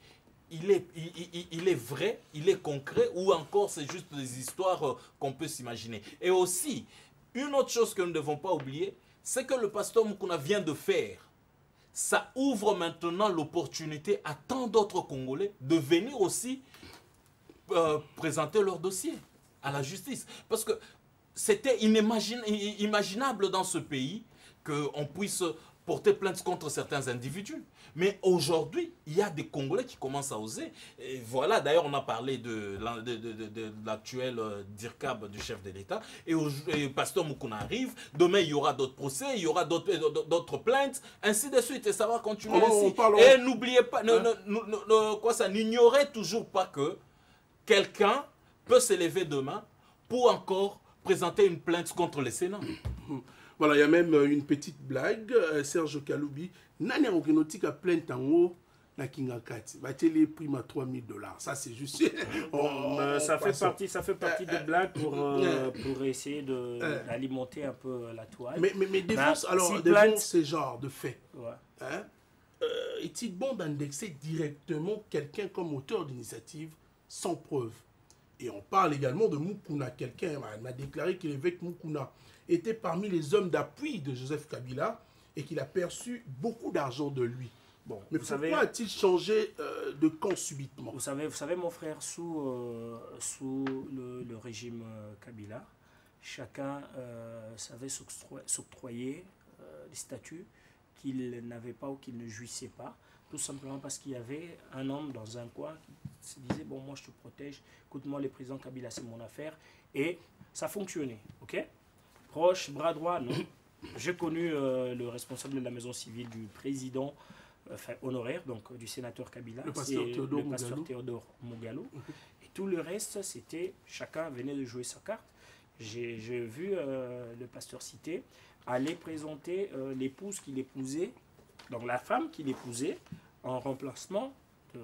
il est vrai, il est concret, ou encore c'est juste des histoires qu'on peut s'imaginer? Et aussi, une autre chose que nous ne devons pas oublier, c'est que le pasteur Mukuna vient de faire. Ça ouvre maintenant l'opportunité à tant d'autres Congolais de venir aussi présenter leur dossier à la justice. Parce que c'était inimaginable dans ce pays qu'on puisse porter plainte contre certains individus. Mais aujourd'hui, il y a des Congolais qui commencent à oser. Et voilà, d'ailleurs, on a parlé de l'actuel DIRCAB du chef de l'État. Et Pasteur Mukuna arrive. Demain, il y aura d'autres procès, il y aura d'autres plaintes, ainsi de suite. Et ça va continuer ainsi. Et n'oubliez pas, n'ignorez toujours pas que quelqu'un peut s'élever demain pour encore présenter une plainte contre le Sénat. Voilà, il y a même une petite blague. Serge Kaloubi, Nani Rokenotik a plainte en haut na Kingakati. Bateli prime à $3000. Ça, c'est juste. Ça fait partie des blagues pour essayer d'alimenter un peu la toile. Mais devant ce genre de faits, est-il bon d'indexer directement quelqu'un comme auteur d'initiative sans preuve? Et on parle également de Mukuna. Quelqu'un m'a déclaré que l'évêque Mukuna était parmi les hommes d'appui de Joseph Kabila et qu'il a perçu beaucoup d'argent de lui. Bon, mais pourquoi a-t-il changé de camp subitement? Vous savez, mon frère, sous le régime Kabila, chacun savait s'octroyer des statuts qu'il n'avait pas ou qu'il ne jouissait pas, tout simplement parce qu'il y avait un homme dans un coin qui se disait, bon, moi je te protège, écoute-moi, le président Kabila, c'est mon affaire. Et ça fonctionnait, ok? Proche, bras droit, non. J'ai connu le responsable de la maison civile du président honoraire, donc du sénateur Kabila, le pasteur Théodore Mogalo. Et tout le reste, c'était, chacun venait de jouer sa carte. J'ai vu le pasteur cité allait présenter l'épouse qu'il épousait, donc la femme qu'il épousait, en remplacement de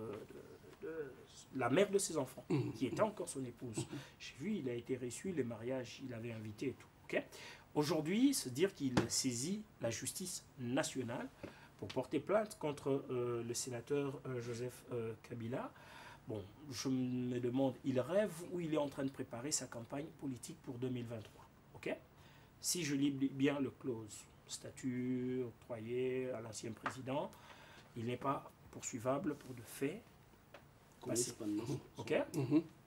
la mère de ses enfants, qui était encore son épouse. J'ai vu, il a été reçu, les mariages, il avait invité et tout. Okay. Aujourd'hui, se dire qu'il saisit la justice nationale pour porter plainte contre le sénateur Joseph Kabila. Bon, je me demande, il rêve ou il est en train de préparer sa campagne politique pour 2023. Okay. Si je lis bien le clause, statut octroyé à l'ancien président, il n'est pas poursuivable pour de faits. Okay.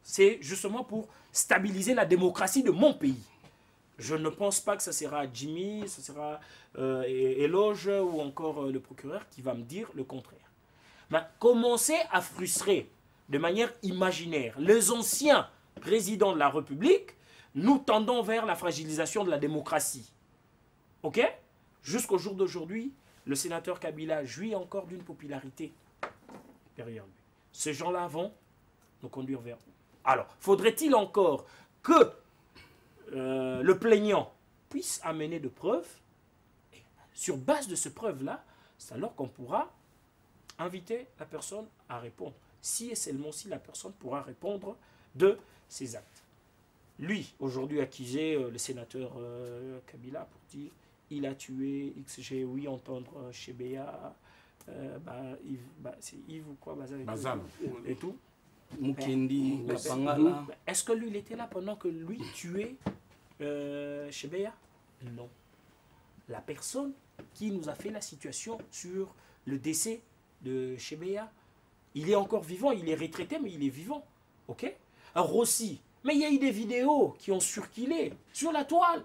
C'est justement pour stabiliser la démocratie de mon pays. Je ne pense pas que ça sera Jimmy, ça sera Éloge ou encore le procureur qui va me dire le contraire. Mais commencer à frustrer de manière imaginaire les anciens présidents de la République, nous tendons vers la fragilisation de la démocratie. Ok? Jusqu'au jour d'aujourd'hui, le sénateur Kabila jouit encore d'une popularité derrière lui. Ces gens-là vont nous conduire vers où? Alors, faudrait-il encore que le plaignant puisse amener de preuves? Et sur base de ces preuves-là, c'est alors qu'on pourra inviter la personne à répondre. Si et seulement si la personne pourra répondre de ses actes. Lui, aujourd'hui, accusé le sénateur Kabila pour dire il a tué X, j'ai ouï entendre chez Béa, c'est Yves ou quoi, Bazal et tout. Mukendi, Kapangala. Est-ce que lui, il était là pendant que lui tuait chez Béa? Non. La personne qui nous a fait la situation sur le décès de chez Béa, il est encore vivant, il est retraité, mais il est vivant. Ok? Alors Rossi, mais il y a eu des vidéos qui ont circulé sur la toile.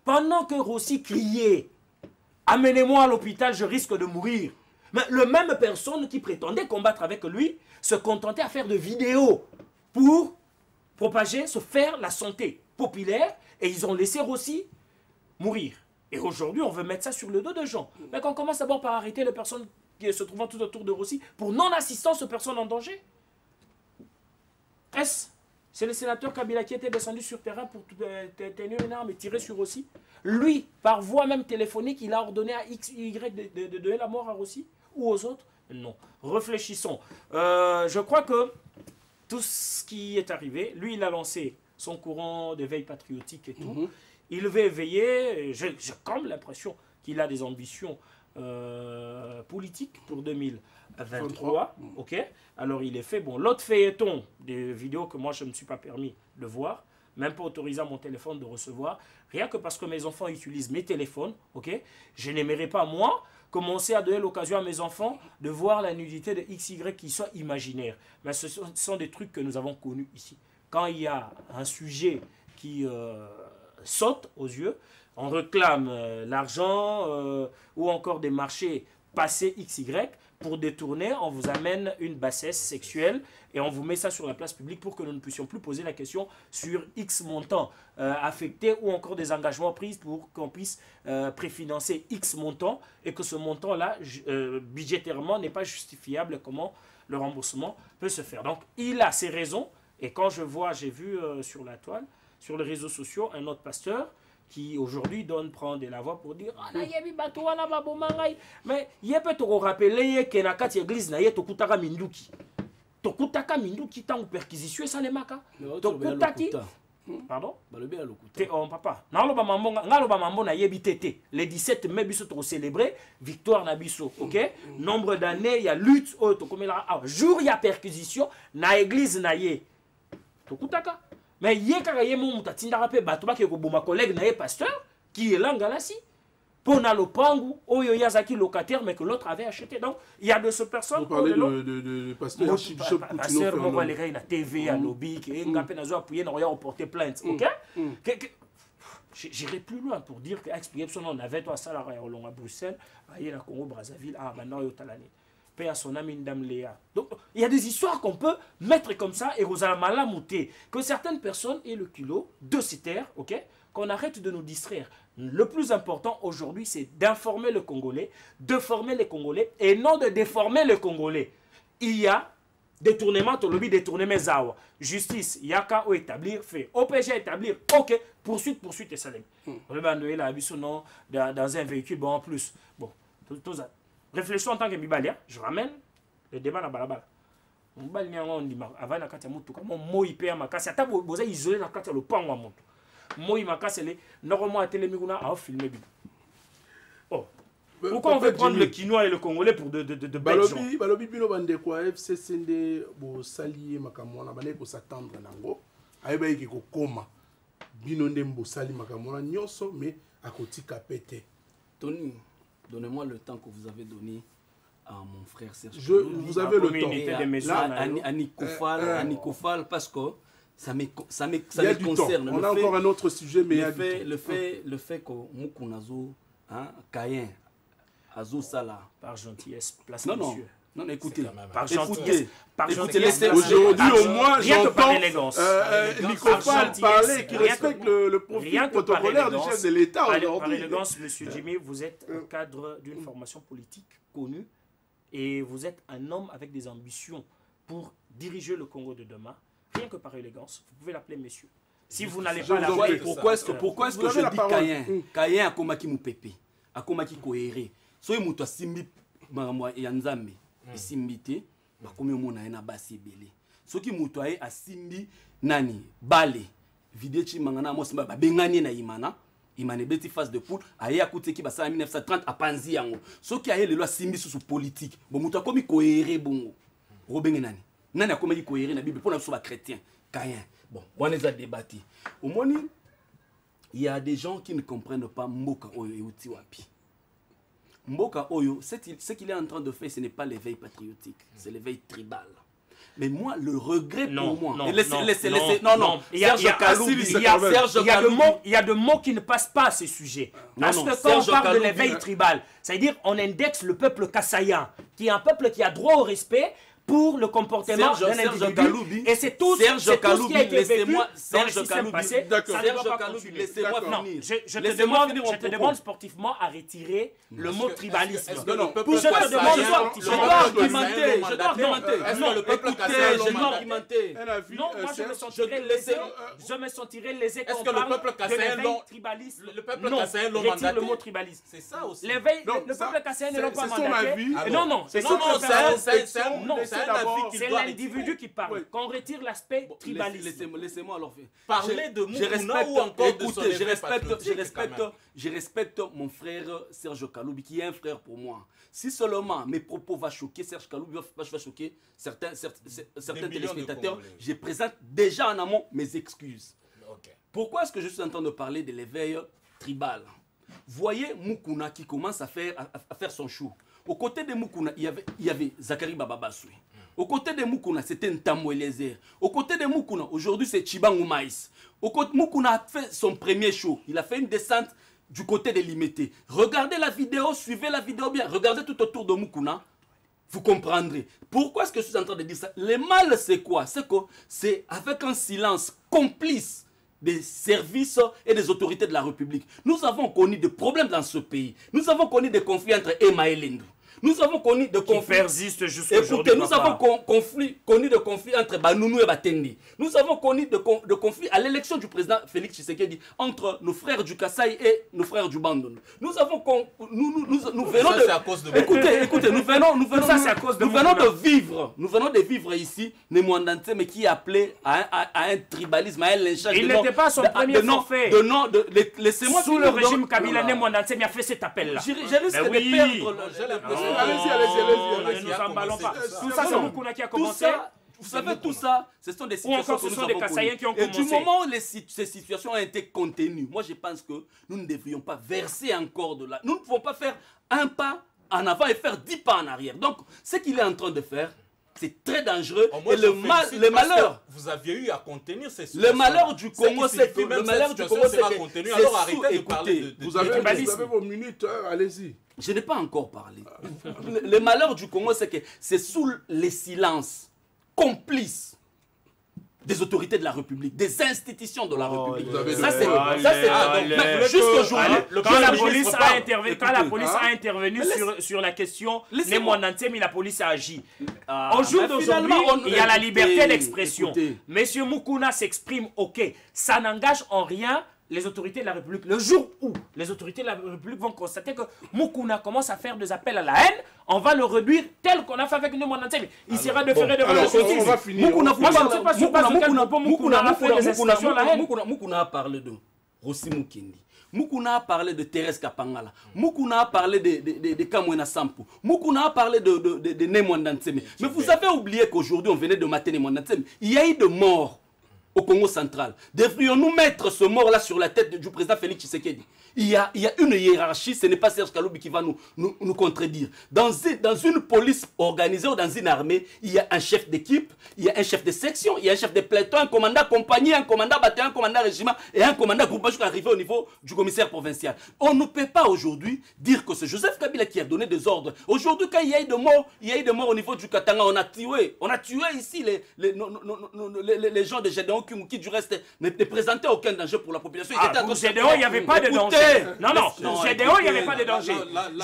Pendant que Rossi criait « Amenez-moi à l'hôpital, je risque de mourir ». Mais la même personne qui prétendait combattre avec lui se contentait à faire des vidéos pour propager, se faire la santé populaire, et ils ont laissé Rossi mourir. Et aujourd'hui, on veut mettre ça sur le dos de gens. Mais qu'on commence d'abord par arrêter les personnes qui se trouvent tout autour de Rossi pour non-assistance aux personnes en danger. C'est le sénateur Kabila qui était descendu sur terrain pour tenir une arme et tirer sur Rossi. Lui, par voie même téléphonique, il a ordonné à X, Y de donner la mort à Rossi ou aux autres? Non. Réfléchissons. Je crois que tout ce qui est arrivé, lui, il a lancé son courant de veille patriotique et tout. Il veut éveiller, j'ai comme l'impression qu'il a des ambitions politiques pour 2023. Ok. Alors il est fait. Bon, l'autre feuilleton des vidéos que moi je ne me suis pas permis de voir, même pas autorisé à mon téléphone de recevoir, rien que parce que mes enfants utilisent mes téléphones, ok. Je n'aimerais pas moi commencer à donner l'occasion à mes enfants de voir la nudité de XY qui soit imaginaire. Mais ce sont des trucs que nous avons connus ici. Quand il y a un sujet qui saute aux yeux, on réclame l'argent ou encore des marchés passés XY pour détourner, on vous amène une bassesse sexuelle et on vous met ça sur la place publique pour que nous ne puissions plus poser la question sur X montant affecté ou encore des engagements pris pour qu'on puisse préfinancer X montant et que ce montant-là, budgétairement, n'est pas justifiable comment le remboursement peut se faire. Donc, il a ses raisons et quand j'ai vu sur la toile, sur les réseaux sociaux, un autre pasteur qui aujourd'hui donne prendre la voix pour dire ah mais il peut te rappeler que na kati église na ye tokutaka minduki tant perquisition ça les maka tokutaki pardon papa naloba mambo na yebi tete le 17 mai biso to célébrer victoire na biso OK nombre d'années il y a lutte jour il y a perquisition na église na ye tokutaka. Mais il y a un collègue na pasteur qui est là galasi pour na lopangu oyo yazaki locataire mais que l'autre avait acheté. Donc il y a de ce personne. Vous parlez de pasteur pasteur moi les gars na TV à lobby qui ngapé na zo appuyer na rien porter plainte. OK? J'irai plus loin pour dire que expliquer son on avait toi ça à Bruxelles, à la Congo Brazzaville maintenant yo talani. À son ami Ndam Léa. Donc, il y a des histoires qu'on peut mettre comme ça et vous allez malamouter. Que certaines personnes aient le culot de ces terres, ok, qu'on arrête de nous distraire. Le plus important aujourd'hui, c'est d'informer le Congolais, de former les Congolais et non de déformer le Congolais. Il y a détournement, tu lobby détournement zawa. Justice, yaka ou établir, fait. OPG établir, ok, poursuite et salem. Le bandoé là, dans un véhicule, bon, en plus. Bon, tout ça. Réfléchissons en tant que Mibalia, je ramène le débat dans Balabala. Mibali on dit, avant la carte à Moutou, mon mot IP à ma casse, à table, vous avez isolé la carte à le pan à Moutou. Moi, ma casse, elle est normalement à Télémiguna à filmer. Oh. Pourquoi on veut prendre le quinoa et le congolais pour de bêtes gens? Balobi bino bande quoi FCCD bo salier makamona bane ko s'attendre nango ayeba yiki ko koma bino ndembo sali makamona nyonso mais à côté capete. Tony, donnez-moi le temps que vous avez donné à mon frère Serge. Vous avez le temps. À Nicofal parce que ça me concerne. On a encore un autre sujet mais le fait que Mukunazo Cayen Azo Sala. Par gentillesse, place monsieur. Non, écoutez. Par gentillesse. Aujourd'hui, au moins, j'entends Nicofal parler qui respecte le profil protocolaire du chef de l'État aujourd'hui. Par élégance, monsieur Jimmy, vous êtes un cadre d'une formation politique connue et vous êtes un homme avec des ambitions pour diriger le Congo de demain. Rien que par élégance, vous pouvez l'appeler monsieur. Si vous n'allez pas l'appeler... Pourquoi est-ce que je dis Cayen? Cayen a komaki mupépé, a komaki koéré. Soy muto simbi makamwa ya nzambe isimbi te bakomi omona ye na basi ebele soki muto aye asimbi nani bale vidéo chi mangana mo simba babengani na imana beti face de poule aye akuteki basala 1930 apanzi yango soki aye lelo asimbi susu politique bon muto akomi koéré bongo robenge nani akomaki koéré na bible pona so ba chrétien Cayen bon on les a débattu au moni il y a des gens qui ne comprennent pas mboka oyo euti wapi. Mboka Oyo, ce qu'il est en train de faire, ce n'est pas l'éveil patriotique, c'est l'éveil tribal. Mais moi, le regret pour moi... Non. Il y a de mots qui ne passent pas à ce sujet. Parce que quand on parle de l'éveil tribal, c'est-à-dire on indexe le peuple kassaïen, qui est un peuple qui a droit au respect pour le comportement d'un individu. Et c'est tout ce qui a été vécu dans le système passé. Laissez-moi finir. Je te demande sportivement à retirer le mot tribalisme. Je te demande sportivement à argumenter. Je dois argumenter. Non, écoutez, je dois argumenter. Non, moi je me sentirais lésé quand on parle de l'éveil tribalisme. Le peuple kassaïen l'ont mandaté. Retire le mot tribalisme. C'est ça aussi. Le peuple kassaïen ne l'ont pas mandaté. Non, c'est l'individu qui parle. Qu'on retire l'aspect tribalisme. Laissez-moi alors faire. Parler de Moukouna ou encore de son éveil patriotique. Je respecte mon frère Serge Kaloubi, qui est un frère pour moi. Si seulement mes propos vont choquer Serge Kaloubi, va choquer certains téléspectateurs, je présente déjà en amont mes excuses. Okay. Pourquoi est-ce que je suis en train de parler de l'éveil tribal? Voyez Moukouna qui commence à faire son show. Aux côtés de Moukouna, il y avait Zakari Bababassoui. Aux côtés de Moukouna, c'était Ntambo Eliezer. Aux côtés de Moukouna, aujourd'hui, c'est Chibangu Maïs. Moukouna a fait son premier show. Il a fait une descente du côté de Limité. Regardez la vidéo, suivez la vidéo bien. Regardez tout autour de Moukouna. Vous comprendrez. Pourquoi est-ce que je suis en train de dire ça? Le mal, c'est quoi? C'est avec un silence complice des services et des autorités de la République. Nous avons connu des problèmes dans ce pays. Nous avons connu des conflits entre Emma et Lindou. Nous avons connu des conflits. Qui persistent jusqu'à aujourd'hui. Écoutez, nous avons connu des conflits entre Banounou et Batendi. Nous avons connu des conflits à l'élection du président Félix Tshisekedi entre nos frères du Kasaï et nos frères du Bandon. Nous avons nous venons de écoutez, nous venons de vivre ici Nemwandante, mais qui appelait à un tribalisme, à un lynchage. Il n'était pas son premier forfait. Laissez-moi sous le régime Kabila, Nemwandante m'a fait cet appel là. Je risque de perdre. Allez-y. Ne nous emballons pas. Tout ça, c'est Moukouna qui a commencé. Vous savez, tout ça, ce sont des situations que nous avons connues. Et du moment où ces situations ont été contenues, moi je pense que nous ne devrions pas verser encore de là. Nous ne pouvons pas faire un pas en avant et faire 10 pas en arrière. Donc, ce qu'il est en train de faire, c'est très dangereux. Et le malheur, vous aviez eu à contenir ces situations. Le malheur du Congo, c'est que le malheur du Congo, c'est que alors arrêtez de parler de vous avez vos minutes, allez-y. Je n'ai pas encore parlé. Le malheur du Congo, c'est que c'est sous les silences complices des autorités de la République, des institutions de la République. Ça, c'est jusqu'aujourd'hui. Quand la police a intervenu sur la question Némoinantem, la police a agi. Au jour d'aujourd'hui, il y a la liberté d'expression. Monsieur Moukouna s'exprime, ok, ça n'engage en rien les autorités de la République. Le jour où les autorités de la République vont constater que Moukouna commence à faire des appels à la haine, on va le réduire tel qu'on a fait avec Némoinantem. Il sera déféré devant la justice. On va finir. Moi, je ne sais pas sur quel propos Moukouna a fait des incitations à la haine. Moukouna a parlé de Rossi Moukendi. Moukouna a parlé de Thérèse Kapangala. Moukouna a parlé de Kamwena Sampu. Moukouna a parlé de Némoinantem. Mais vous avez oublié qu'aujourd'hui, on venait de mater Némoinantem. Il y a eu de morts au Congo central. Devrions-nous mettre ce mort-là sur la tête du président Félix Tshisekedi? Il y a une hiérarchie, ce n'est pas Serge Kaloubi qui va nous contredire. Dans une police organisée ou dans une armée, il y a un chef d'équipe, il y a un chef de section, il y a un chef de peloton, un commandant compagnie, un commandant bataillon, un commandant régiment et un commandant groupement jusqu'à arriver au niveau du commissaire provincial. On ne peut pas aujourd'hui dire que c'est Joseph Kabila qui a donné des ordres. Aujourd'hui, quand il y a eu de morts au niveau du Katanga, on a tué ici les gens de Gédéon qui du reste ne présentaient aucun danger pour la population. Pour Gédéon, il n'y avait pas de danger. Non, Gédéon, il n'y avait pas de danger.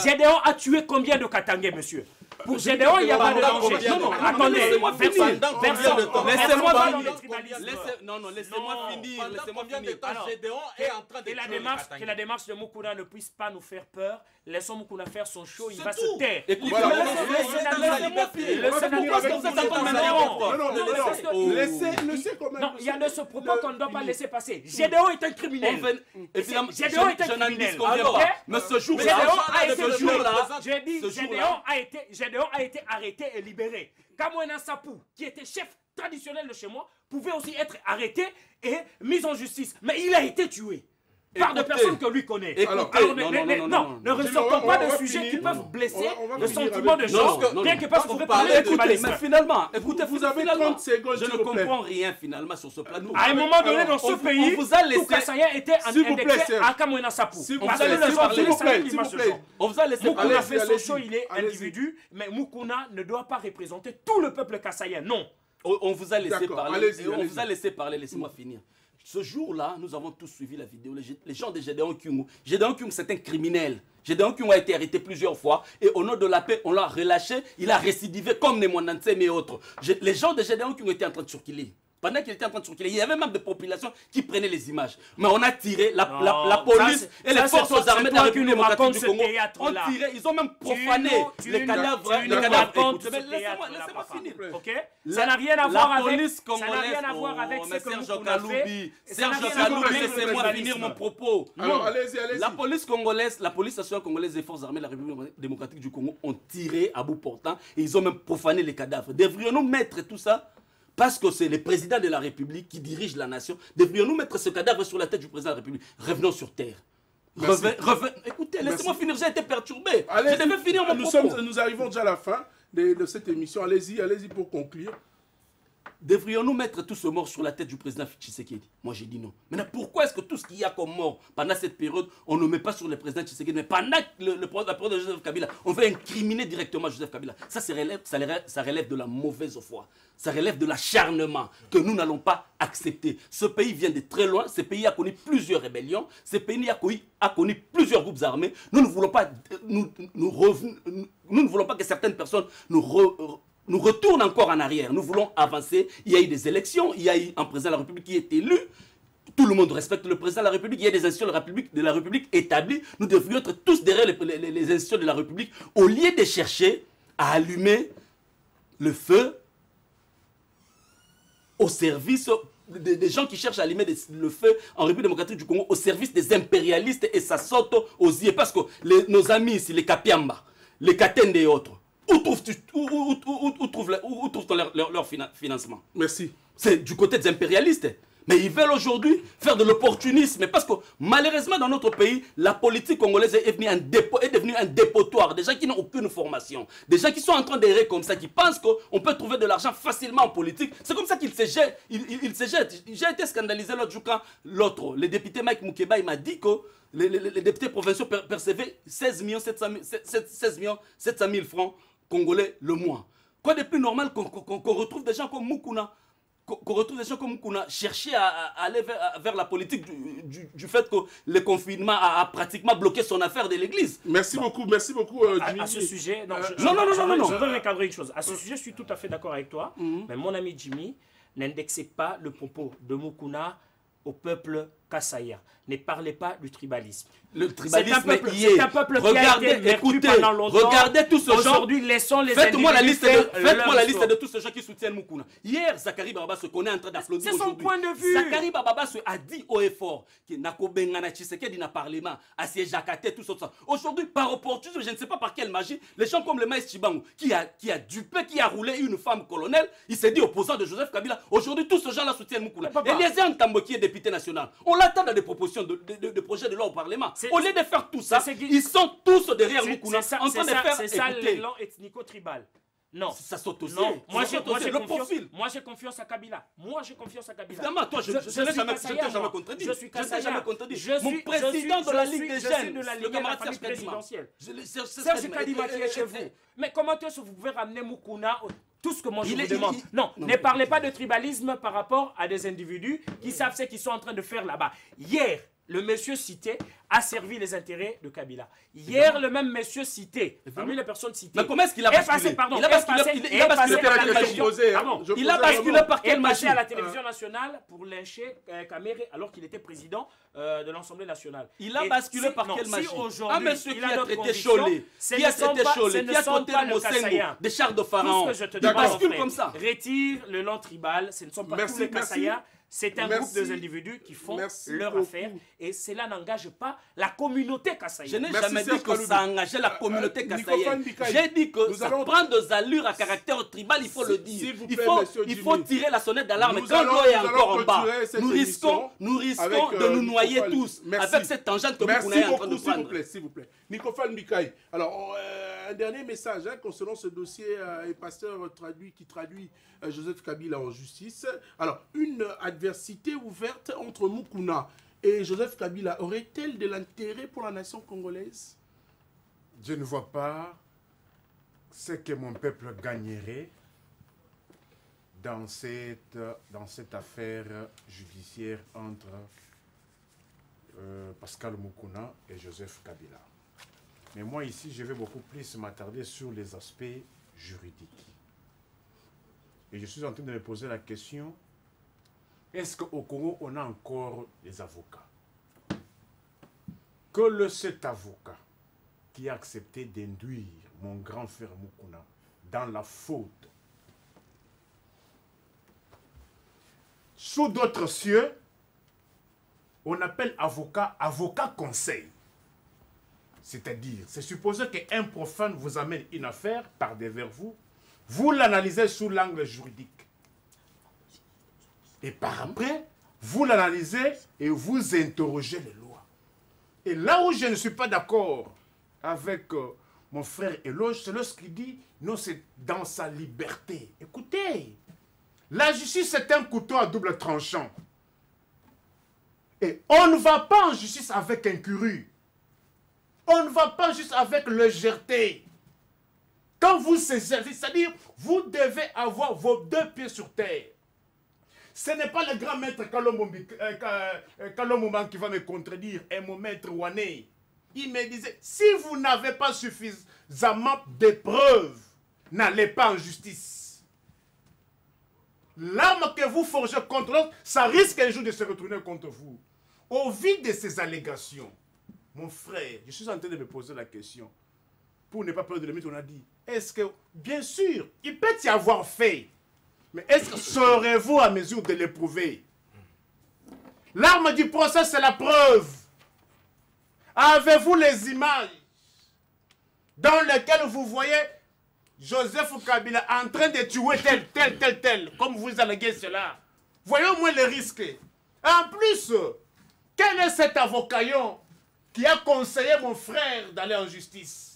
Gédéon a tué combien de Katangais, monsieur? Pour Gédéon, il n'y a pas de danger. Non, attendez, laissez-moi finir. Gédéon est en train de que la démarche de Moukouna ne puisse pas nous faire peur. Laissons Moukouna faire son show, il va se taire. Non, il y a de ce propos qu'on ne doit pas laisser passer. Gédéon est un criminel. Gédéon est un criminel. Mais ce Gédéon a été arrêté et libéré. Kamwena Sapou, qui était chef traditionnel de chez moi, pouvait aussi être arrêté et mis en justice. Mais il a été tué par des personnes que lui connaît. Ne ressortons pas de sujets qui peuvent blesser le sentiment de gens, bien que parce qu'on veut parler de tribalisme. Mais finalement, écoutez, vous avez 30 secondes. Je ne comprends rien finalement sur ce plateau. À un moment donné, dans ce pays, tout Kassaïen était indexé à Kamwena Sapou. On vous a laissé parler. Moukouna fait son show, il est individu, mais Moukouna ne doit pas représenter tout le peuple kassaïen, non. On vous a laissé parler. On vous a laissé parler, laissez-moi finir. Ce jour-là, nous avons tous suivi la vidéo. Les gens de Gédéon Kyungu. Gédéon Kyungu, c'est un criminel. Gédéon Kyungu a été arrêté plusieurs fois et au nom de la paix, on l'a relâché. Il a récidivé comme Némoinantem et autres. Les gens de Gédéon Kyungu étaient en train de circuler. Pendant qu'il était en train de circuler, il y avait même des populations qui prenaient les images. Mais on a tiré, la police et les forces armées de la République démocratique du Congo ont tiré, ils ont même profané les cadavres. Laissez-moi finir. Ça n'a rien à voir avec ce que Moukouna fait. Serge Kaloubi, laissez-moi finir mon propos. Alors, allez-y. La police congolaise, la police nationale congolaise et les forces armées de la République démocratique du Congo ont tiré à bout portant et ils ont même profané les cadavres. Devrions-nous mettre tout ça? Parce que c'est le président de la République qui dirige la nation. Devrions-nous mettre ce cadavre sur la tête du président de la République? Revenons sur terre. Écoutez, laissez-moi finir, j'ai été perturbé. Je devais finir mon propos. Nous arrivons déjà à la fin de cette émission. Allez-y pour conclure. Devrions-nous mettre tout ce mort sur la tête du président Tshisekedi? Moi, j'ai dit non. Maintenant, pourquoi est-ce que tout ce qu'il y a comme mort pendant cette période, on ne met pas sur le président Tshisekedi? Mais pendant la période de Joseph Kabila, on veut incriminer directement Joseph Kabila. Ça relève de la mauvaise foi. Ça relève de l'acharnement que nous n'allons pas accepter. Ce pays vient de très loin. Ce pays a connu plusieurs rébellions. Ce pays a connu plusieurs groupes armés. Nous ne voulons pas, nous ne voulons pas que certaines personnes nous retournent encore en arrière. Nous voulons avancer. Il y a eu des élections. Il y a eu un président de la République qui est élu. Tout le monde respecte le président de la République. Il y a des institutions de la République établies. Nous devrions être tous derrière les institutions de la République au lieu de chercher à allumer le feu au service des gens qui cherchent à allumer le feu en République démocratique du Congo au service des impérialistes et ça saute aux yeux. Parce que nos amis ici, les Kapiamba, les Katende et autres, où trouvent-ils leur financement? Merci. C'est du côté des impérialistes. Mais ils veulent aujourd'hui faire de l'opportunisme. Parce que malheureusement, dans notre pays, la politique congolaise est devenue un dépotoir. Des gens qui n'ont aucune formation. Des gens qui sont en train d'errer comme ça, qui pensent qu'on peut trouver de l'argent facilement en politique. C'est comme ça qu'ils se jettent. Ils se jettent. J'ai été scandalisé l'autre jour quand le député Mike Moukeba, il m'a dit que les députés provinciaux percevaient 16 700 000 francs congolais le mois. Quoi de plus normal qu'on retrouve des gens comme Moukouna? qu'on retrouve des gens comme Mukuna chercher à aller vers la politique du fait que le confinement a pratiquement bloqué son affaire de l'église. Merci beaucoup, Jimmy. À ce sujet, non, non. Je veux recadrer une chose. À ce sujet, je suis tout à fait d'accord avec toi. Mais mon ami Jimmy, n'indexez pas le propos de Mukuna au peuple Kassaya. Ne parlez pas du tribalisme. Le tribalisme c'est un peuple qui a été vécu pendant longtemps. Regardez tous ces gens. Aujourd'hui, laissons les Faites-moi la liste de tous ces gens qui soutiennent Mukuna. Hier, Zachary Bababa se connaît en train d'applaudir. C'est son point de vue. Zachary Bababa a dit haut et fort que Nako Bengana Tshisekedi dans le Parlement, Assié Jakate, tout ça. Aujourd'hui, par opportunisme, je ne sais pas par quelle magie, les gens comme le Maïs Chibangu, qui a dupé, qui a roulé une femme colonelle, il s'est dit opposant de Joseph Kabila. Aujourd'hui, tous ces gens-là soutiennent Mukuna. Eliezer Ntambo, qui est député national, on l'attend dans des propositions de projets de loi au Parlement. Au lieu de faire tout ça, ils sont tous derrière Mukuna en train de faire. C'est ça l'élan ethnico-tribal. Non. Ça saute aussi. Non. Moi j'ai confiance à Kabila. Évidemment, toi, je n'ai jamais contredit. Je suis Kassaya. Mon président de la Ligue des Jeunes, le camarade Serge Kadima. Serge Kadima qui est chez vous. Mais comment est-ce que vous pouvez ramener Mukuna tout ce que moi je vous demande? Non, ne parlez pas de tribalisme par rapport à des individus qui savent ce qu'ils sont en train de faire là-bas. Hier, le monsieur cité a servi les intérêts de Kabila. Hier, le même monsieur cité, parmi les personnes citées. Mais comment est-ce qu'il a basculé? Il a basculé par quelle magie? à la télévision nationale pour lyncher Kamere alors qu'il était président de l'Assemblée nationale. Il a basculé par quelle magie? Un monsieur qui a traité Cholet, qui a traité Mosengo, des chars de pharaon. Il bascule comme ça. Retire le nom tribal, ce ne sont pas tous les Kassaya. C'est un groupe d'individus qui font leur affaire et cela n'engage pas la communauté Kassaya. Je n'ai jamais dit que ça engageait la communauté Kassaya. J'ai dit que ça prend des allures à caractère tribal, il faut le dire. Il faut tirer la sonnette d'alarme. Quand l'eau est encore en bas, nous risquons de nous noyer tous avec cette tangente que vous est en train de prendre. S'il vous plaît. Nicofane Mikaï. Alors, un dernier message concernant ce dossier et pasteur qui traduit Joseph Kabila en justice. Alors, une adversité ouverte entre Mukuna et Joseph Kabila aurait-elle de l'intérêt pour la nation congolaise? Je ne vois pas ce que mon peuple gagnerait dans cette affaire judiciaire entre Pascal Mukuna et Joseph Kabila. Mais moi ici, je vais beaucoup plus m'attarder sur les aspects juridiques. Et je suis en train de me poser la question, est-ce qu'au Congo, on a encore des avocats? Que cet avocat qui a accepté d'induire mon grand frère Mukuna dans la faute, sous d'autres cieux, on appelle avocat conseil. C'est-à-dire, c'est supposé qu'un profane vous amène une affaire par devers vous l'analysez sous l'angle juridique. Et par après, vous l'analysez et vous interrogez les lois. Et là où je ne suis pas d'accord avec mon frère Eloge, c'est lorsqu'il dit, non, c'est dans sa liberté. Écoutez, la justice est un couteau à double tranchant. Et on ne va pas en justice avec incurie. On ne va pas juste avec légèreté. Quand vous s'exercez, c'est-à-dire, vous devez avoir vos deux pieds sur terre. Ce n'est pas le grand maître Kalomomban qui va me contredire, et mon maître Wané. Il me disait, si vous n'avez pas suffisamment de preuves, n'allez pas en justice. L'arme que vous forgez contre l'autre, ça risque un jour de se retourner contre vous. Au vu de ces allégations, mon frère, je suis en train de me poser la question. Pour ne pas perdre de limite, on a dit, est-ce que, bien sûr, il peut y avoir fait, mais est-ce que serez-vous à mesure de l'éprouver? L'arme du procès, c'est la preuve. Avez-vous les images dans lesquelles vous voyez Joseph Kabila en train de tuer tel, comme vous alléguez cela? Voyez au moins les risques. En plus, quel est cet avocat qui a conseillé mon frère d'aller en justice?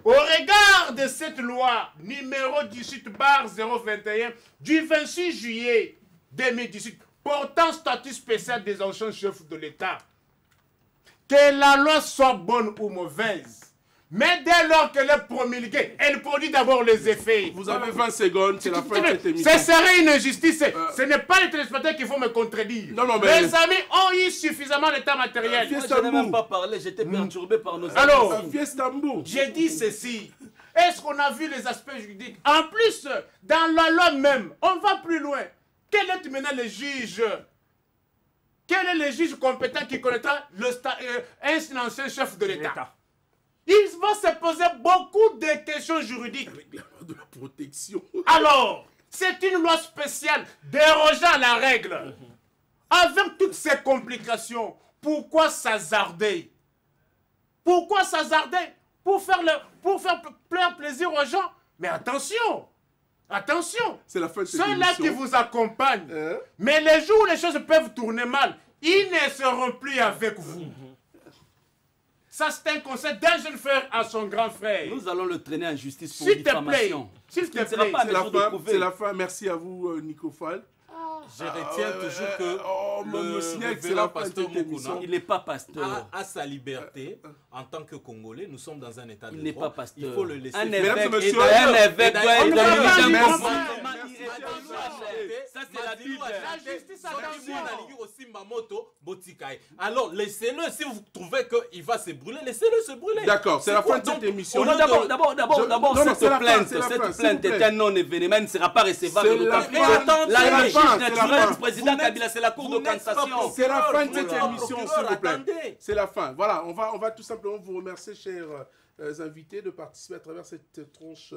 Au regard de cette loi numéro 18/021 du 26 juillet 2018 portant statut spécial des anciens chefs de l'État, que la loi soit bonne ou mauvaise, Mais dès lors qu'elle est promulguée, elle produit d'abord les effets. Vous avez 20 secondes, c'est la fin de cette émission. Ce serait une injustice. Ce n'est pas les téléspectateurs qu'il faut me contredire. Non, mais... Les amis ont eu suffisamment de temps matériel. Moi, je n'ai même pas parlé, j'étais perturbé par nos amis. Alors, j'ai dit ceci. Est-ce qu'on a vu les aspects juridiques? En plus, dans la loi même, on va plus loin. Quel est maintenant le juge? Quel est le juge compétent qui connaîtra un ancien chef de l'État? Il va se poser beaucoup de questions juridiques. De la protection. Alors, c'est une loi spéciale dérogeant à la règle. Avec toutes ces complications, pourquoi s'hasarder? Pourquoi s'hasarder? Pour faire plaisir aux gens? Mais attention! Attention! C'est la fin de cette Ceux-là émission. qui vous accompagnent, mais les jours où les choses peuvent tourner mal, ils ne seront plus avec vous. Ça, c'est un conseil d'un jeune frère à son grand frère. Nous allons le traîner en justice pour S'il te plaît. diffamation. S'il te plaît. C'est la fin. Merci à vous, Nico Fall. Je retiens toujours que le révérend pasteur Mukuna, il n'est pas pasteur. a sa liberté en tant que Congolais. Nous sommes dans un état de droit. Il n'est pas pasteur. Il faut le laisser. Un faire. évêque doit être Ça, c'est la Bible. La justice aussi Mamoto Botikai. Alors, laissez-le. Si vous trouvez qu'il va se brûler, laissez-le se brûler. D'accord, c'est la fin de cette émission. D'abord, cette plainte est un non-événement. Elle ne sera pas recevable. Le président Kabila, c'est la cour de cassation. C'est la fin de cette émission, s'il vous plaît. C'est la fin. Voilà, on va tout simplement vous remercier, chers invités, de participer à travers cette tranche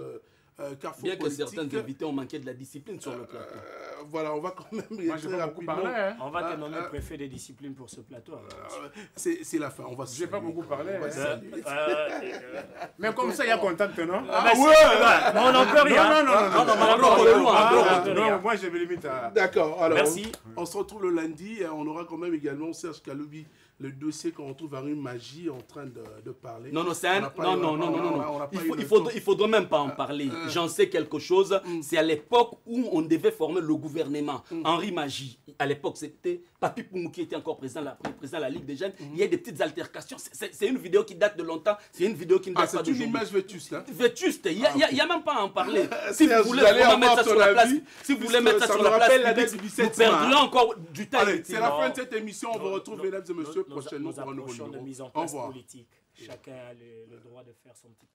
Carrefour Bien que politique. certains invités ont manqué de la discipline sur le plateau. Voilà, on va quand même très rapidement. On va te nommer préfet de discipline pour ce plateau. C'est la fin. On va. Je n'ai pas beaucoup parlé. Mais Mais comme ça, il y a contact, non? on n'en peut rien. Non, moi je me limite à... D'accord, alors merci. On se retrouve le lundi et on aura quand même également Serge Kaloubi, le dossier qu'on retrouve à une magie en train de parler. Non, c'est un... Non. Il faudrait même pas en parler. J'en sais quelque chose. C'est à l'époque où on devait former le gouvernement. Henri Magie, à l'époque, c'était Papi Poumou qui était encore président de la Ligue des Jeunes. Il y a des petites altercations. C'est une vidéo qui date de longtemps. C'est une vidéo qui ne date pas d'aujourd'hui. C'est une image vétuste. Hein? Vétuste. Il n'y a même pas à en parler. Si vous voulez mettre ça sur la place, nous perdrons encore du temps. C'est la fin de cette émission. On vous retrouve, mesdames et messieurs, prochainement pour un nouveau numéro. Au revoir. Chacun a le droit de faire son petit...